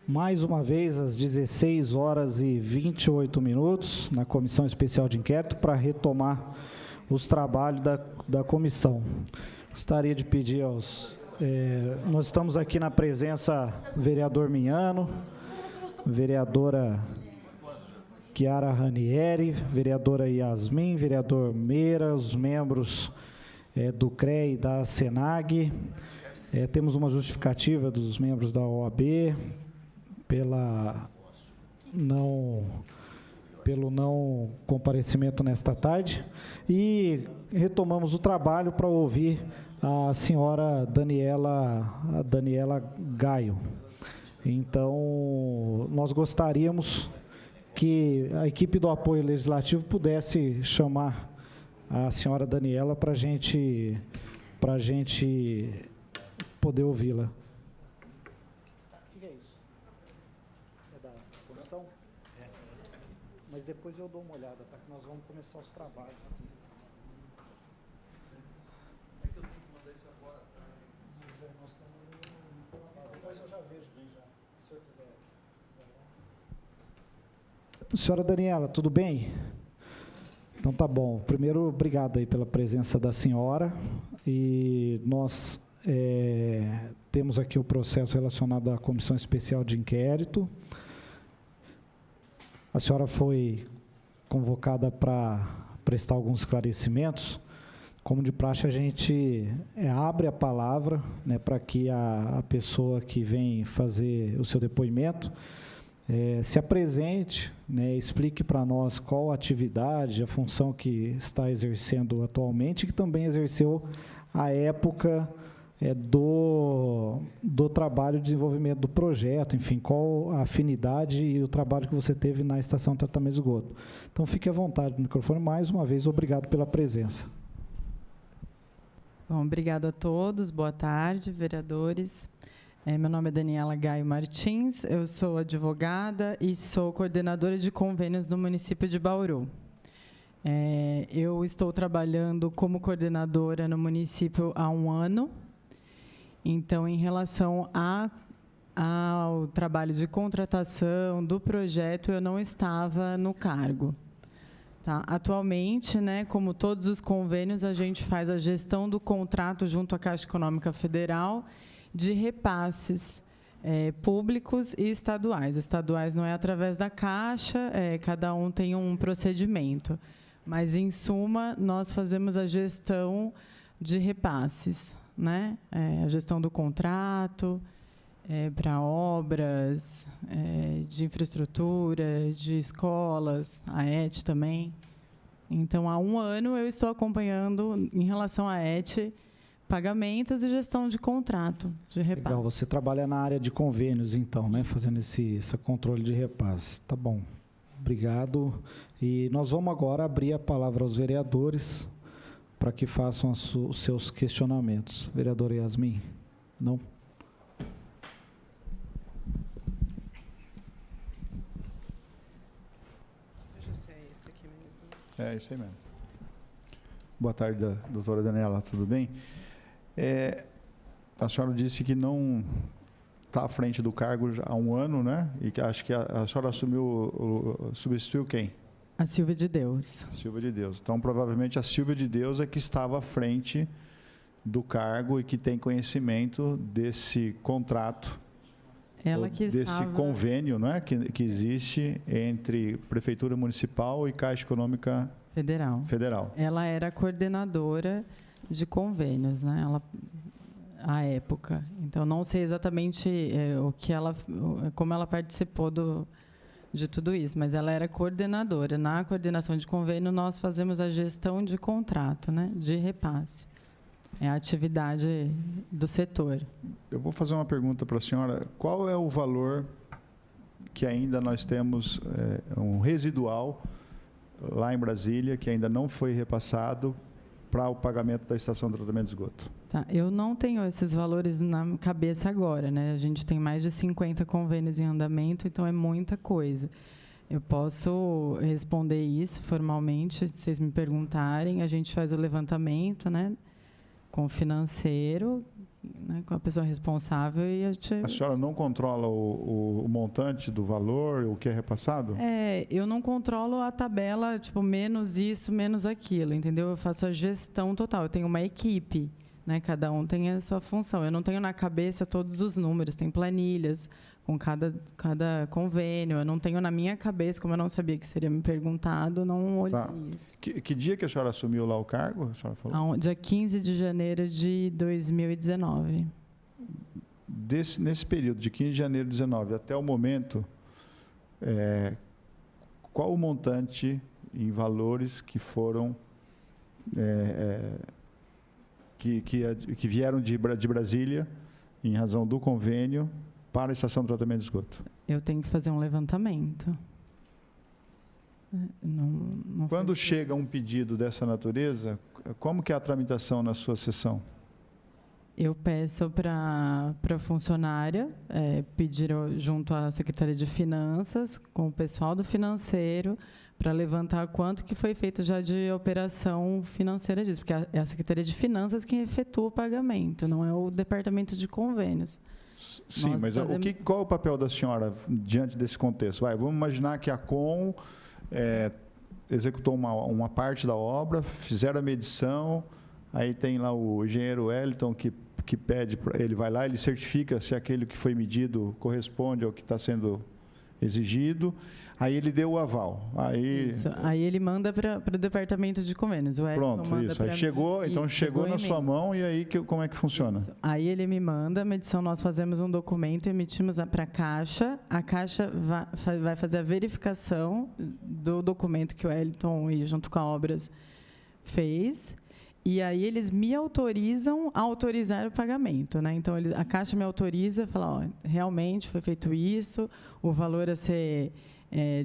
Speaker 1: mais uma vez às 16h28 na Comissão Especial de Inquérito para retomar os trabalhos da comissão. Gostaria de pedir aos... nós estamos aqui na presença do vereador Minhano, vereadora Chiara Ranieri, vereadora Yasmin, vereador Meira, os membros do CREA e da SENAG. Temos uma justificativa dos membros da OAB pelo não comparecimento nesta tarde. E retomamos o trabalho para ouvir a senhora Daniela Gaio. Então, nós gostaríamos que a equipe do apoio legislativo pudesse chamar a senhora Daniela para a gente poder ouvi-la. O que é isso? É da comissão? Mas depois eu dou uma olhada, tá? Que nós vamos começar os trabalhos aqui. Depois eu já vejo, se o senhor quiser. Senhora Daniela, tudo bem? Então tá bom. Primeiro, obrigado aí pela presença da senhora. E nós temos aqui o processo relacionado à Comissão Especial de Inquérito. A senhora foi convocada para prestar alguns esclarecimentos. Como de praxe, a gente abre a palavra, né, para que a pessoa que vem fazer o seu depoimento se apresente, né, explique para nós qual a atividade, a função que está exercendo atualmente e que também exerceu a época do trabalho de desenvolvimento do projeto, enfim, qual a afinidade e o trabalho que você teve na estação de tratamento de esgoto. Então, fique à vontade no microfone. Mais uma vez, obrigado pela presença.
Speaker 9: Bom, obrigada a todos. Boa tarde, vereadores. Meu nome é Daniela Gaio Martins, eu sou advogada e sou coordenadora de convênios no município de Bauru. Eu estou trabalhando como coordenadora no município há 1 ano. Então, em relação ao trabalho de contratação do projeto, eu não estava no cargo. Tá? Atualmente, né, como todos os convênios, a gente faz a gestão do contrato junto à Caixa Econômica Federal de repasses públicos e estaduais. Estaduais não é através da Caixa, cada um tem um procedimento. Mas, em suma, nós fazemos a gestão de repasses, né? A gestão do contrato para obras de infraestrutura, de escolas, a ET também. Então, há 1 ano eu estou acompanhando, em relação à ET, pagamentos e gestão de contrato, de repasse.
Speaker 1: Legal, você trabalha na área de convênios, então, né? Fazendo esse controle de repasse. Tá bom. Obrigado. E nós vamos agora abrir a palavra aos vereadores para que façam os seus questionamentos. Vereadora Yasmin? Não?
Speaker 2: É isso aí mesmo. Boa tarde, doutora Daniela, tudo bem? A senhora disse que não está à frente do cargo já há 1 ano, né? E que acho que a senhora substituiu quem?
Speaker 9: A Silvia de Deus.
Speaker 2: Silvia de Deus. Então, provavelmente, a Silvia de Deus é que estava à frente do cargo e que tem conhecimento desse contrato,
Speaker 9: Ela que
Speaker 2: desse
Speaker 9: estava...
Speaker 2: convênio, não é? Que existe entre Prefeitura Municipal e Caixa Econômica Federal.
Speaker 9: Ela era coordenadora de convênios, né? À época. Então, não sei exatamente como ela participou de tudo isso, mas ela era coordenadora. Na coordenação de convênio, nós fazemos a gestão de contrato, né? De repasse. É a atividade do setor.
Speaker 2: Eu vou fazer uma pergunta para a senhora. Qual é o valor que ainda nós temos, um residual, lá em Brasília, que ainda não foi repassado para o pagamento da estação de tratamento de esgoto?
Speaker 9: Tá, eu não tenho esses valores na cabeça agora, né? A gente tem mais de 50 convênios em andamento, então é muita coisa. Eu posso responder isso formalmente, se vocês me perguntarem. A gente faz o levantamento, né? Com o financeiro, né, com a pessoa responsável. E
Speaker 2: a senhora não controla o montante do valor, o que é repassado?
Speaker 9: Eu não controlo a tabela, tipo, menos isso, menos aquilo, entendeu? Eu faço a gestão total. Eu tenho uma equipe, né? Cada um tem a sua função. Eu não tenho na cabeça todos os números, tem planilhas com cada convênio. Eu não tenho na minha cabeça, como eu não sabia que seria me perguntado, não olhei isso.
Speaker 2: Que dia que a senhora assumiu lá o cargo? A senhora falou?
Speaker 9: Dia 15 de janeiro de 2019.
Speaker 2: Nesse período, de 15 de janeiro de 2019 até o momento, qual o montante em valores que foram que vieram de Brasília, em razão do convênio, para a estação de tratamento de esgoto?
Speaker 9: Eu tenho que fazer um levantamento.
Speaker 2: Quando chega um pedido dessa natureza, como que é a tramitação na sua sessão?
Speaker 9: Eu peço para a funcionária pedir junto à Secretaria de Finanças, com o pessoal do financeiro, para levantar quanto que foi feito já de operação financeira disso, porque é a Secretaria de Finanças que efetua o pagamento, não é o Departamento de Convênios.
Speaker 2: Sim, mas qual é o papel da senhora diante desse contexto? Vamos imaginar que a COM executou uma parte da obra, fizeram a medição, aí tem lá o engenheiro Wellington que pede, ele vai lá, ele certifica se aquele que foi medido corresponde ao que está sendo exigido, aí ele deu o aval.
Speaker 9: Aí ele manda para o Departamento de Convênios.
Speaker 2: Pronto, isso. Aí chegou na sua mão, e aí como é que funciona?
Speaker 9: Isso. Aí ele me manda a medição, nós fazemos um documento, emitimos para a Caixa vai fazer a verificação do documento que o Wellington, junto com a Obras, fez, E aí eles me autorizam a autorizar o pagamento, né? Então a Caixa me autoriza, fala, ó, realmente foi feito isso, o valor a ser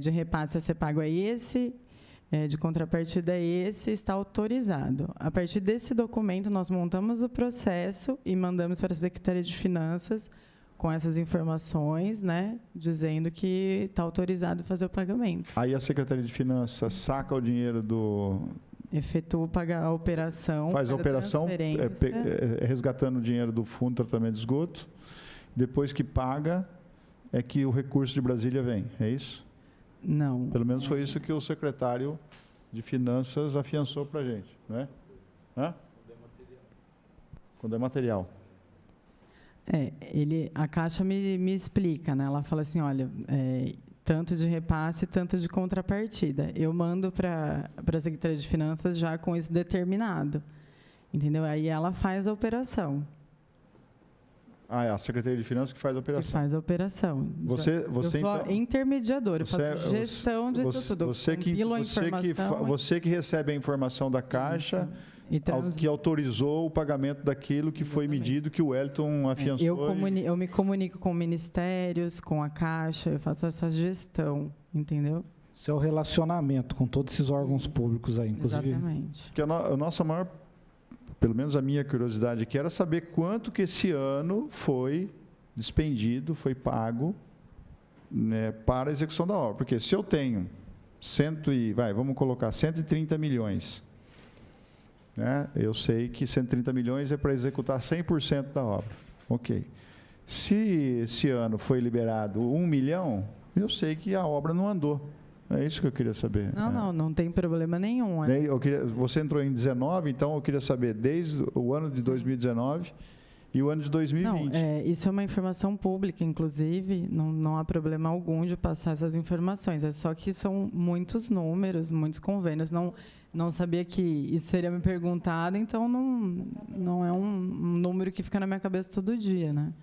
Speaker 9: de repasse a ser pago é esse, de contrapartida é esse, está autorizado. A partir desse documento nós montamos o processo e mandamos para a Secretaria de Finanças com essas informações, né, dizendo que está autorizado fazer o pagamento.
Speaker 2: Aí a Secretaria de Finanças saca o dinheiro do...
Speaker 9: Efetua a operação.
Speaker 2: Faz a operação
Speaker 9: transferência.
Speaker 2: resgatando o dinheiro do Fundo de Tratamento de Esgoto. Depois que paga, é que o recurso de Brasília vem. É isso?
Speaker 9: Não.
Speaker 2: Pelo menos foi isso que o secretário de Finanças afiançou para a gente, não é? Hã? Quando é material.
Speaker 9: A Caixa me explica, né? Ela fala assim, olha, tanto de repasse, tanto de contrapartida. Eu mando para a Secretaria de Finanças já com isso determinado, entendeu? Aí ela faz a operação.
Speaker 2: Ah, é a Secretaria de Finanças que faz a operação.
Speaker 9: Que faz a operação.
Speaker 2: Você
Speaker 9: eu sou
Speaker 2: então,
Speaker 9: intermediador, eu faço gestão disso tudo.
Speaker 2: Você que recebe a informação da Caixa, que autorizou o pagamento daquilo que foi medido, que o Wellington afiançou.
Speaker 9: Eu me comunico com ministérios, com a Caixa, eu faço essa gestão, entendeu?
Speaker 1: Isso é o relacionamento com todos esses órgãos públicos aí, inclusive.
Speaker 9: Exatamente.
Speaker 2: Que a nossa maior, pelo menos a minha curiosidade aqui, era saber quanto que esse ano foi despendido, foi pago, né, para a execução da obra. Porque se eu tenho vamos colocar 130 milhões, né, eu sei que 130 milhões é para executar 100% da obra. Ok. Se esse ano foi liberado 1 milhão, eu sei que a obra não andou. É isso que eu queria saber.
Speaker 9: Não tem problema nenhum.
Speaker 2: Você entrou em 19, então eu queria saber desde o ano de 2019 e o ano de 2020.
Speaker 9: Isso é uma informação pública, inclusive, não há problema algum de passar essas informações. É só que são muitos números, muitos convênios. Não sabia que isso seria me perguntado, então não é um número que fica na minha cabeça todo dia, né?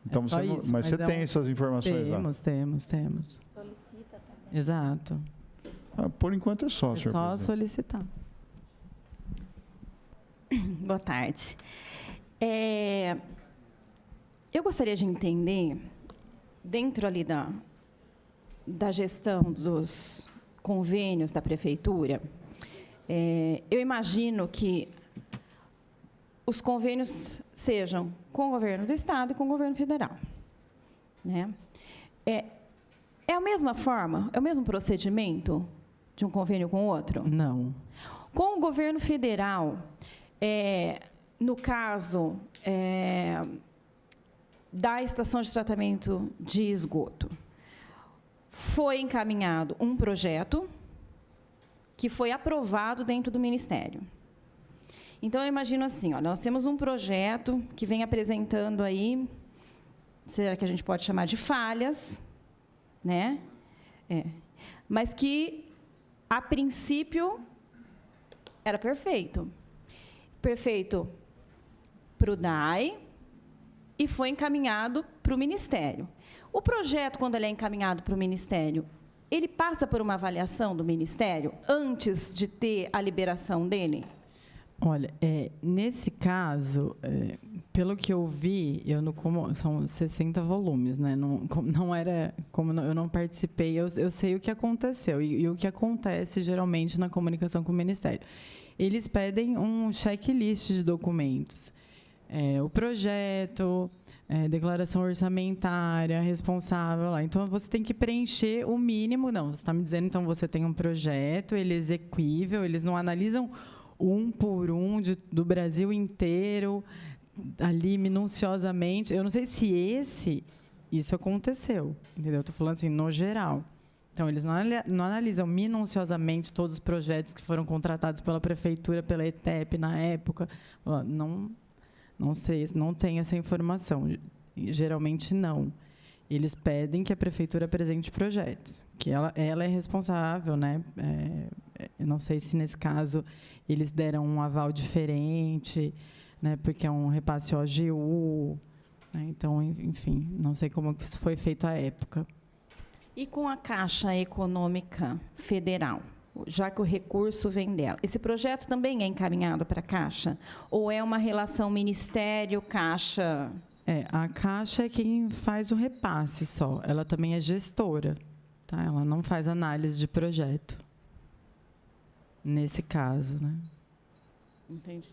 Speaker 2: Então, mas você tem essas informações lá?
Speaker 9: Temos.
Speaker 6: Solicita também.
Speaker 9: Exato.
Speaker 2: Por enquanto é só, senhor
Speaker 9: só
Speaker 2: presidente.
Speaker 9: solicitar.
Speaker 3: Boa tarde. Eu gostaria de entender, dentro ali da gestão dos convênios da Prefeitura, eu imagino que os convênios sejam com o governo do Estado e com o governo federal, né? É a mesma forma, é o mesmo procedimento de um convênio com o outro?
Speaker 9: Não.
Speaker 3: Com o governo federal, no caso da estação de tratamento de esgoto, foi encaminhado um projeto que foi aprovado dentro do Ministério. Então, eu imagino assim, nós temos um projeto que vem apresentando aí, será que a gente pode chamar de falhas, né? Mas que, a princípio, era perfeito. Perfeito para o DAI e foi encaminhado para o Ministério. O projeto, quando ele é encaminhado para o Ministério, ele passa por uma avaliação do Ministério antes de ter a liberação dele?
Speaker 9: Olha, nesse caso, pelo que eu vi, são 60 volumes, né? Não era, como eu não participei, eu sei o que aconteceu e o que acontece geralmente na comunicação com o Ministério. Eles pedem um checklist de documentos. O projeto, declaração orçamentária, responsável lá. Então, você tem que preencher o mínimo. Não, você está me dizendo, então, você tem um projeto, ele é exequível, eles não analisam um por um do Brasil inteiro, ali minuciosamente. Eu não sei se isso aconteceu, entendeu? Estou falando assim, no geral. Então, eles não analisam minuciosamente todos os projetos que foram contratados pela Prefeitura, pela ETEP na época. Não sei, não tem essa informação. Geralmente, não. Eles pedem que a Prefeitura apresente projetos, que ela é responsável, né? Eu não sei se, nesse caso, eles deram um aval diferente, né? Porque é um repasse OGU. Né? Então, enfim, não sei como isso foi feito à época.
Speaker 3: E com a Caixa Econômica Federal? já que o recurso vem dela. Esse projeto também é encaminhado para a Caixa? Ou é uma relação Ministério-Caixa?
Speaker 9: A Caixa é quem faz o repasse só. Ela também é gestora, tá? Ela não faz análise de projeto. Nesse caso, né?
Speaker 3: Entendi.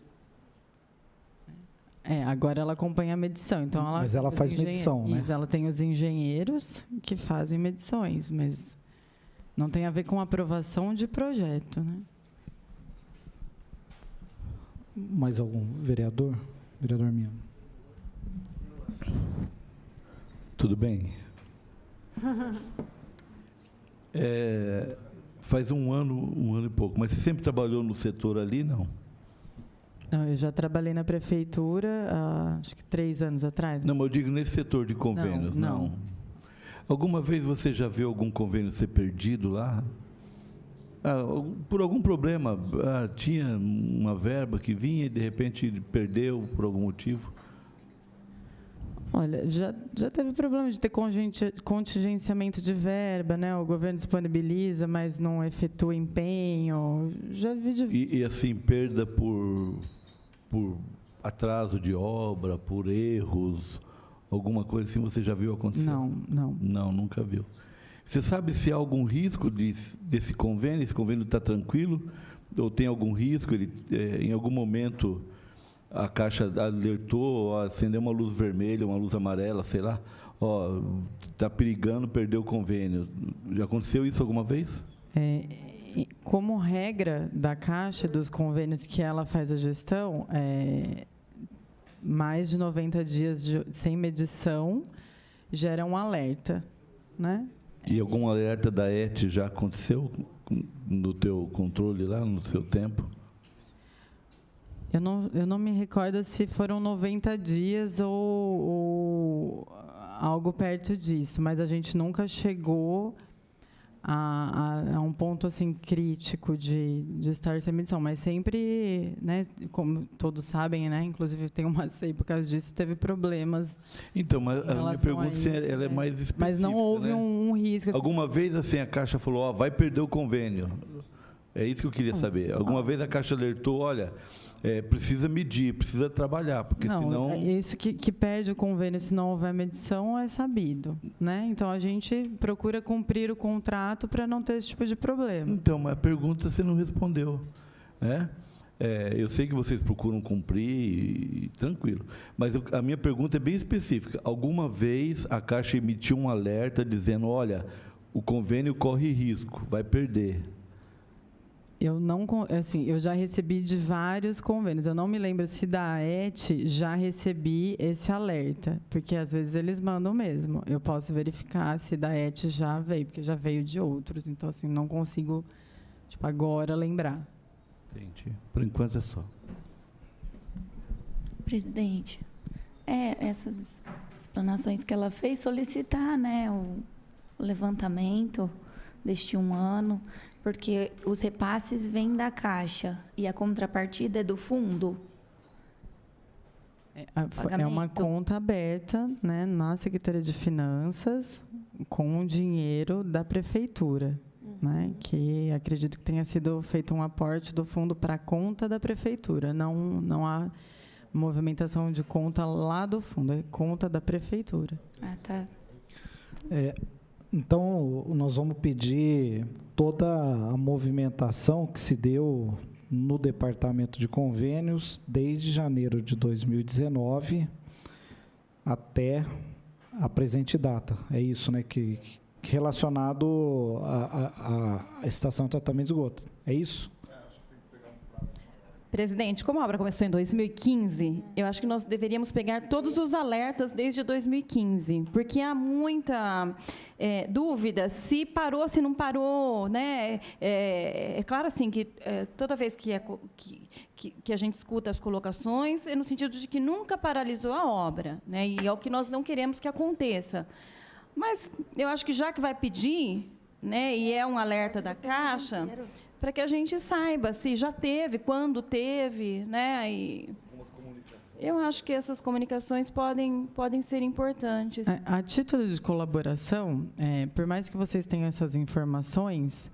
Speaker 9: Agora ela acompanha a medição. Então
Speaker 1: Mas ela faz medição, né?
Speaker 9: Isso, ela tem os engenheiros que fazem medições, mas não tem a ver com aprovação de projeto, né?
Speaker 1: Mais algum vereador? Vereador Miano.
Speaker 5: Tudo bem? Faz um ano e pouco, mas você sempre trabalhou no setor ali, não?
Speaker 9: Não, eu já trabalhei na prefeitura há, acho que 3 anos atrás.
Speaker 5: Não, mas eu digo nesse setor de convênios,
Speaker 9: não.
Speaker 5: Alguma vez você já viu algum convênio ser perdido lá? Por algum problema, tinha uma verba que vinha e de repente perdeu por algum motivo?
Speaker 9: Olha, já teve problema de ter contingenciamento de verba, né? O governo disponibiliza, mas não efetua empenho. Já vi de...
Speaker 5: E assim, perda por atraso de obra, por erros, alguma coisa assim, você já viu acontecer?
Speaker 9: Não.
Speaker 5: Não, nunca viu. Você sabe se há algum risco desse convênio? Esse convênio está tranquilo? Ou tem algum risco? Em algum momento a Caixa alertou, acendeu uma luz vermelha, uma luz amarela, sei lá, está perigando perder o convênio. Já aconteceu isso alguma vez?
Speaker 9: Como regra da Caixa, dos convênios que ela faz a gestão, mais de 90 dias sem medição gera um alerta, né?
Speaker 5: E algum alerta da ET já aconteceu no teu controle lá, no seu tempo?
Speaker 9: Eu não me recordo se foram 90 dias ou algo perto disso, mas a gente nunca chegou a um ponto assim crítico de estar sem medição, mas sempre, né, como todos sabem, né, inclusive tem uma CEI por causa disso, teve problemas.
Speaker 5: Então, mas a minha pergunta ela é mais específica.
Speaker 9: Mas não houve, né, um risco. Assim.
Speaker 5: Alguma vez assim a Caixa falou, vai perder o convênio? É isso que eu queria saber. Alguma vez a Caixa alertou, olha, precisa medir, precisa trabalhar, porque senão...
Speaker 9: Isso que perde o convênio se não houver medição é sabido, né? Então, a gente procura cumprir o contrato para não ter esse tipo de problema.
Speaker 5: Então, mas a pergunta você não respondeu, né? Eu sei que vocês procuram cumprir, tranquilo, mas a minha pergunta é bem específica. Alguma vez a Caixa emitiu um alerta dizendo, olha, o convênio corre risco, vai perder?
Speaker 9: Eu já recebi de vários convênios. Eu não me lembro se da ET já recebi esse alerta, porque às vezes eles mandam mesmo. Eu posso verificar se da ET já veio, porque já veio de outros. Então, assim, não consigo, agora lembrar.
Speaker 5: Entendi. Por enquanto é só.
Speaker 6: Presidente, essas explanações que ela fez, solicitar, né, o levantamento deste 1 ano, porque os repasses vêm da Caixa e a contrapartida é do fundo.
Speaker 9: É uma conta aberta, né, na Secretaria de Finanças, com o dinheiro da Prefeitura, né, que acredito que tenha sido feito um aporte do fundo para a conta da Prefeitura. Não há movimentação de conta lá do fundo, é conta da Prefeitura.
Speaker 6: Tá.
Speaker 1: Então, nós vamos pedir toda a movimentação que se deu no Departamento de Convênios desde janeiro de 2019 até a presente data. É isso, né, que relacionado à estação de tratamento de esgoto. É isso?
Speaker 3: Presidente, como a obra começou em 2015, eu acho que nós deveríamos pegar todos os alertas desde 2015, porque há muita dúvida se parou, se não parou, né? É claro assim que toda vez que a gente escuta as colocações, é no sentido de que nunca paralisou a obra, né? E é o que nós não queremos que aconteça. Mas eu acho que já que vai pedir, né? E é um alerta da Caixa, para que a gente saiba se já teve, quando teve, né? E eu acho que essas comunicações podem ser importantes.
Speaker 9: A título de colaboração, por mais que vocês tenham essas informações,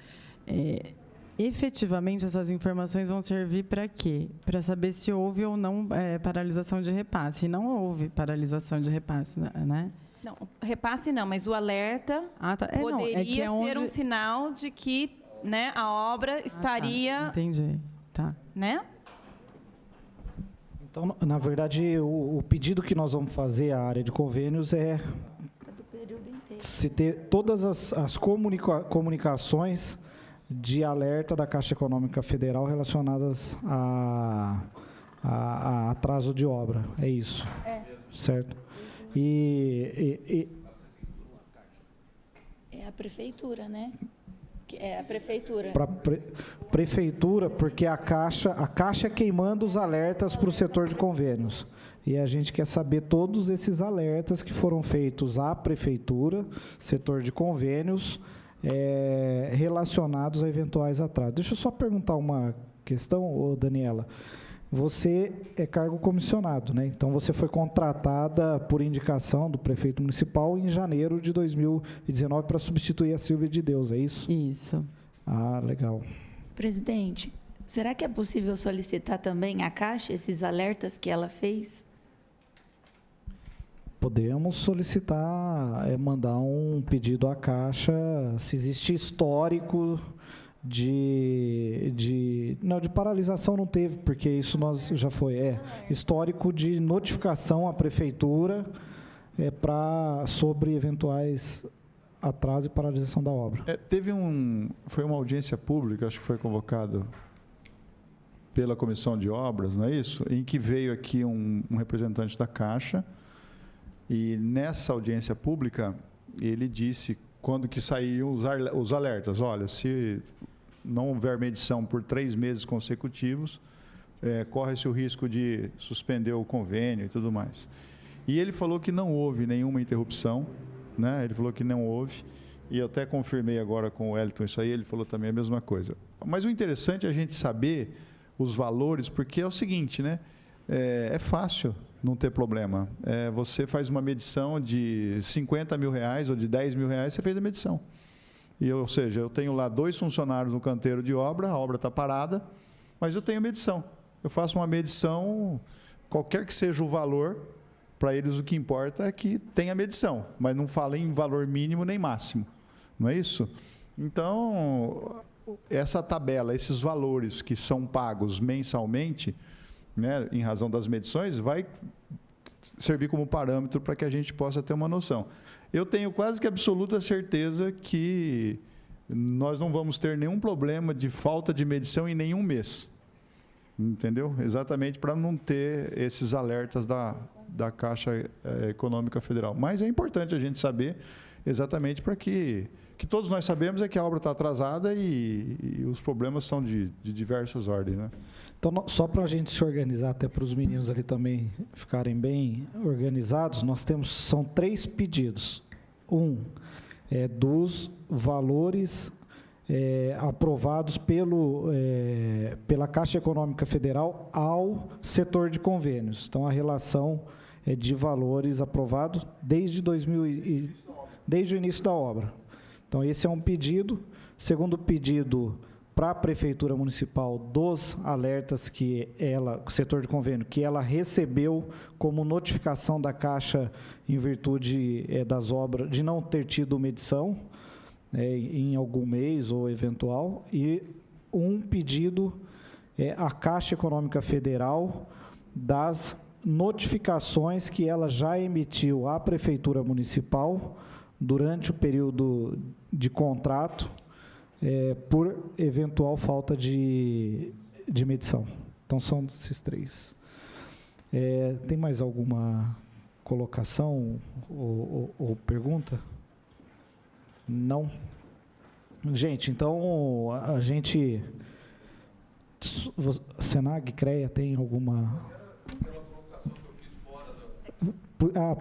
Speaker 9: efetivamente, essas informações vão servir para quê? Para saber se houve ou não paralisação de repasse. E não houve paralisação de repasse, né?
Speaker 3: Não, repasse não, mas o alerta poderia ser um sinal de que, né, a obra estaria...
Speaker 9: Entendi. Tá.
Speaker 3: Né?
Speaker 1: Então, na verdade, o pedido que nós vamos fazer à área de convênios é se ter todas as comunicações de alerta da Caixa Econômica Federal relacionadas a atraso de obra. É isso. Certo?
Speaker 6: É a prefeitura, né? É a prefeitura.
Speaker 1: Para prefeitura, porque a Caixa queimando os alertas para o setor de convênios. E a gente quer saber todos esses alertas que foram feitos à prefeitura, setor de convênios, relacionados a eventuais atrasos. Deixa eu só perguntar uma questão, Daniela. Você é cargo comissionado, né? Então, você foi contratada por indicação do prefeito municipal em janeiro de 2019 para substituir a Silvia de Deus, é isso?
Speaker 9: Isso.
Speaker 1: Ah, legal.
Speaker 6: Presidente, será que é possível solicitar também à Caixa esses alertas que ela fez?
Speaker 1: Podemos solicitar, mandar um pedido à Caixa, se existe histórico de paralisação não teve, porque isso já foi, histórico de notificação à prefeitura sobre eventuais atrasos e paralisação da obra.
Speaker 2: Foi uma audiência pública, acho que foi convocado pela Comissão de Obras, não é isso? Em que veio aqui um representante da Caixa, e nessa audiência pública ele disse quando que saíam os alertas. Olha, se não houver medição por 3 meses consecutivos, corre-se o risco de suspender o convênio e tudo mais. E ele falou que não houve nenhuma interrupção, né? Ele falou que não houve, e eu até confirmei agora com o Wellington isso aí, ele falou também a mesma coisa. Mas o interessante é a gente saber os valores, porque é o seguinte, né? É fácil não ter problema. Você faz uma medição de 50 mil reais ou de 10 mil reais, você fez a medição. Ou seja, eu tenho lá 2 funcionários no canteiro de obra, a obra está parada, mas eu tenho medição. Eu faço uma medição, qualquer que seja o valor, para eles o que importa é que tenha medição, mas não fala em valor mínimo nem máximo. Não é isso? Então, essa tabela, esses valores que são pagos mensalmente, né, em razão das medições, vai servir como parâmetro para que a gente possa ter uma noção. Eu tenho quase que absoluta certeza que nós não vamos ter nenhum problema de falta de medição em nenhum mês. Entendeu? Exatamente para não ter esses alertas da Caixa Econômica Federal. Mas é importante a gente saber exatamente para que todos nós sabemos é que a obra está atrasada e os problemas são de diversas ordens, né?
Speaker 1: Então, só para a gente se organizar, até para os meninos ali também ficarem bem organizados, são 3 pedidos. Dos valores aprovados pela Caixa Econômica Federal ao setor de convênios. Então, a relação é de valores aprovados desde o início da obra. Então, esse é um pedido. Segundo pedido, para a Prefeitura Municipal, dos alertas que o setor de convênio, que ela recebeu como notificação da Caixa em virtude das obras, de não ter tido medição em algum mês ou eventual, e um pedido à Caixa Econômica Federal das notificações que ela já emitiu à Prefeitura Municipal durante o período de contrato, por eventual falta de medição. Então, são esses 3. Tem mais alguma colocação ou pergunta? Não? Gente, então, a gente... Senag, CREA, tem alguma...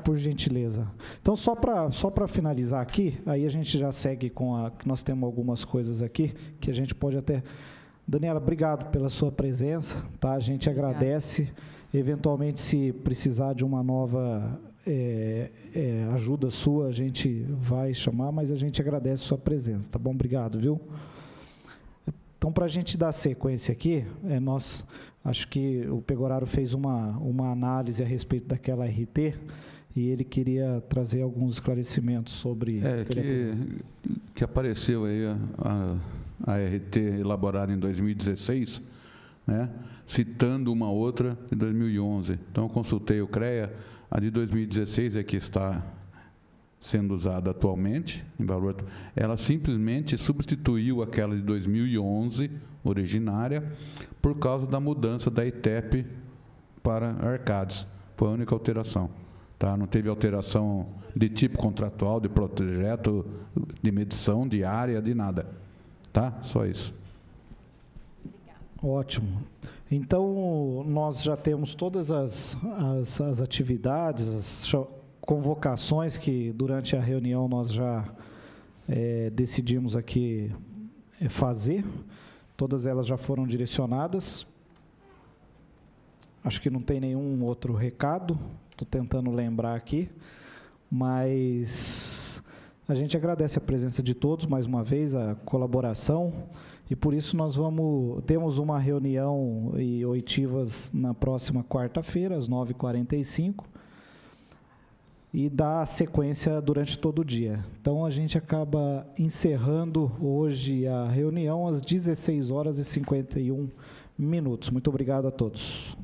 Speaker 1: Por gentileza. Então, só para finalizar aqui, aí a gente já segue que nós temos algumas coisas aqui, que a gente pode até... Daniela, obrigado pela sua presença, tá? A gente agradece. Eventualmente, se precisar de uma nova ajuda sua, a gente vai chamar, mas a gente agradece a sua presença, tá bom? Obrigado, viu? Então, Então, para a gente dar sequência aqui, acho que o Pegoraro fez uma análise a respeito daquela RT e ele queria trazer alguns esclarecimentos sobre...
Speaker 4: que apareceu aí a RT elaborada em 2016, né, citando uma outra de 2011. Então, eu consultei o CREA, a de 2016 é que está sendo usada atualmente, em valor, ela simplesmente substituiu aquela de 2011, originária, por causa da mudança da ITEP para Arcades. Foi a única alteração. Tá? Não teve alteração de tipo contratual, de projeto, de medição, de área, de nada. Tá? Só isso.
Speaker 1: Ótimo. Então, nós já temos todas as atividades, as convocações que, durante a reunião, nós já decidimos aqui fazer. Todas elas já foram direcionadas. Acho que não tem nenhum outro recado. Estou tentando lembrar aqui. Mas a gente agradece a presença de todos, mais uma vez, a colaboração. E, por isso, temos uma reunião e oitivas na próxima quarta-feira, às 9h45. E dá sequência durante todo o dia. Então, a gente acaba encerrando hoje a reunião às 16h51. Muito obrigado a todos.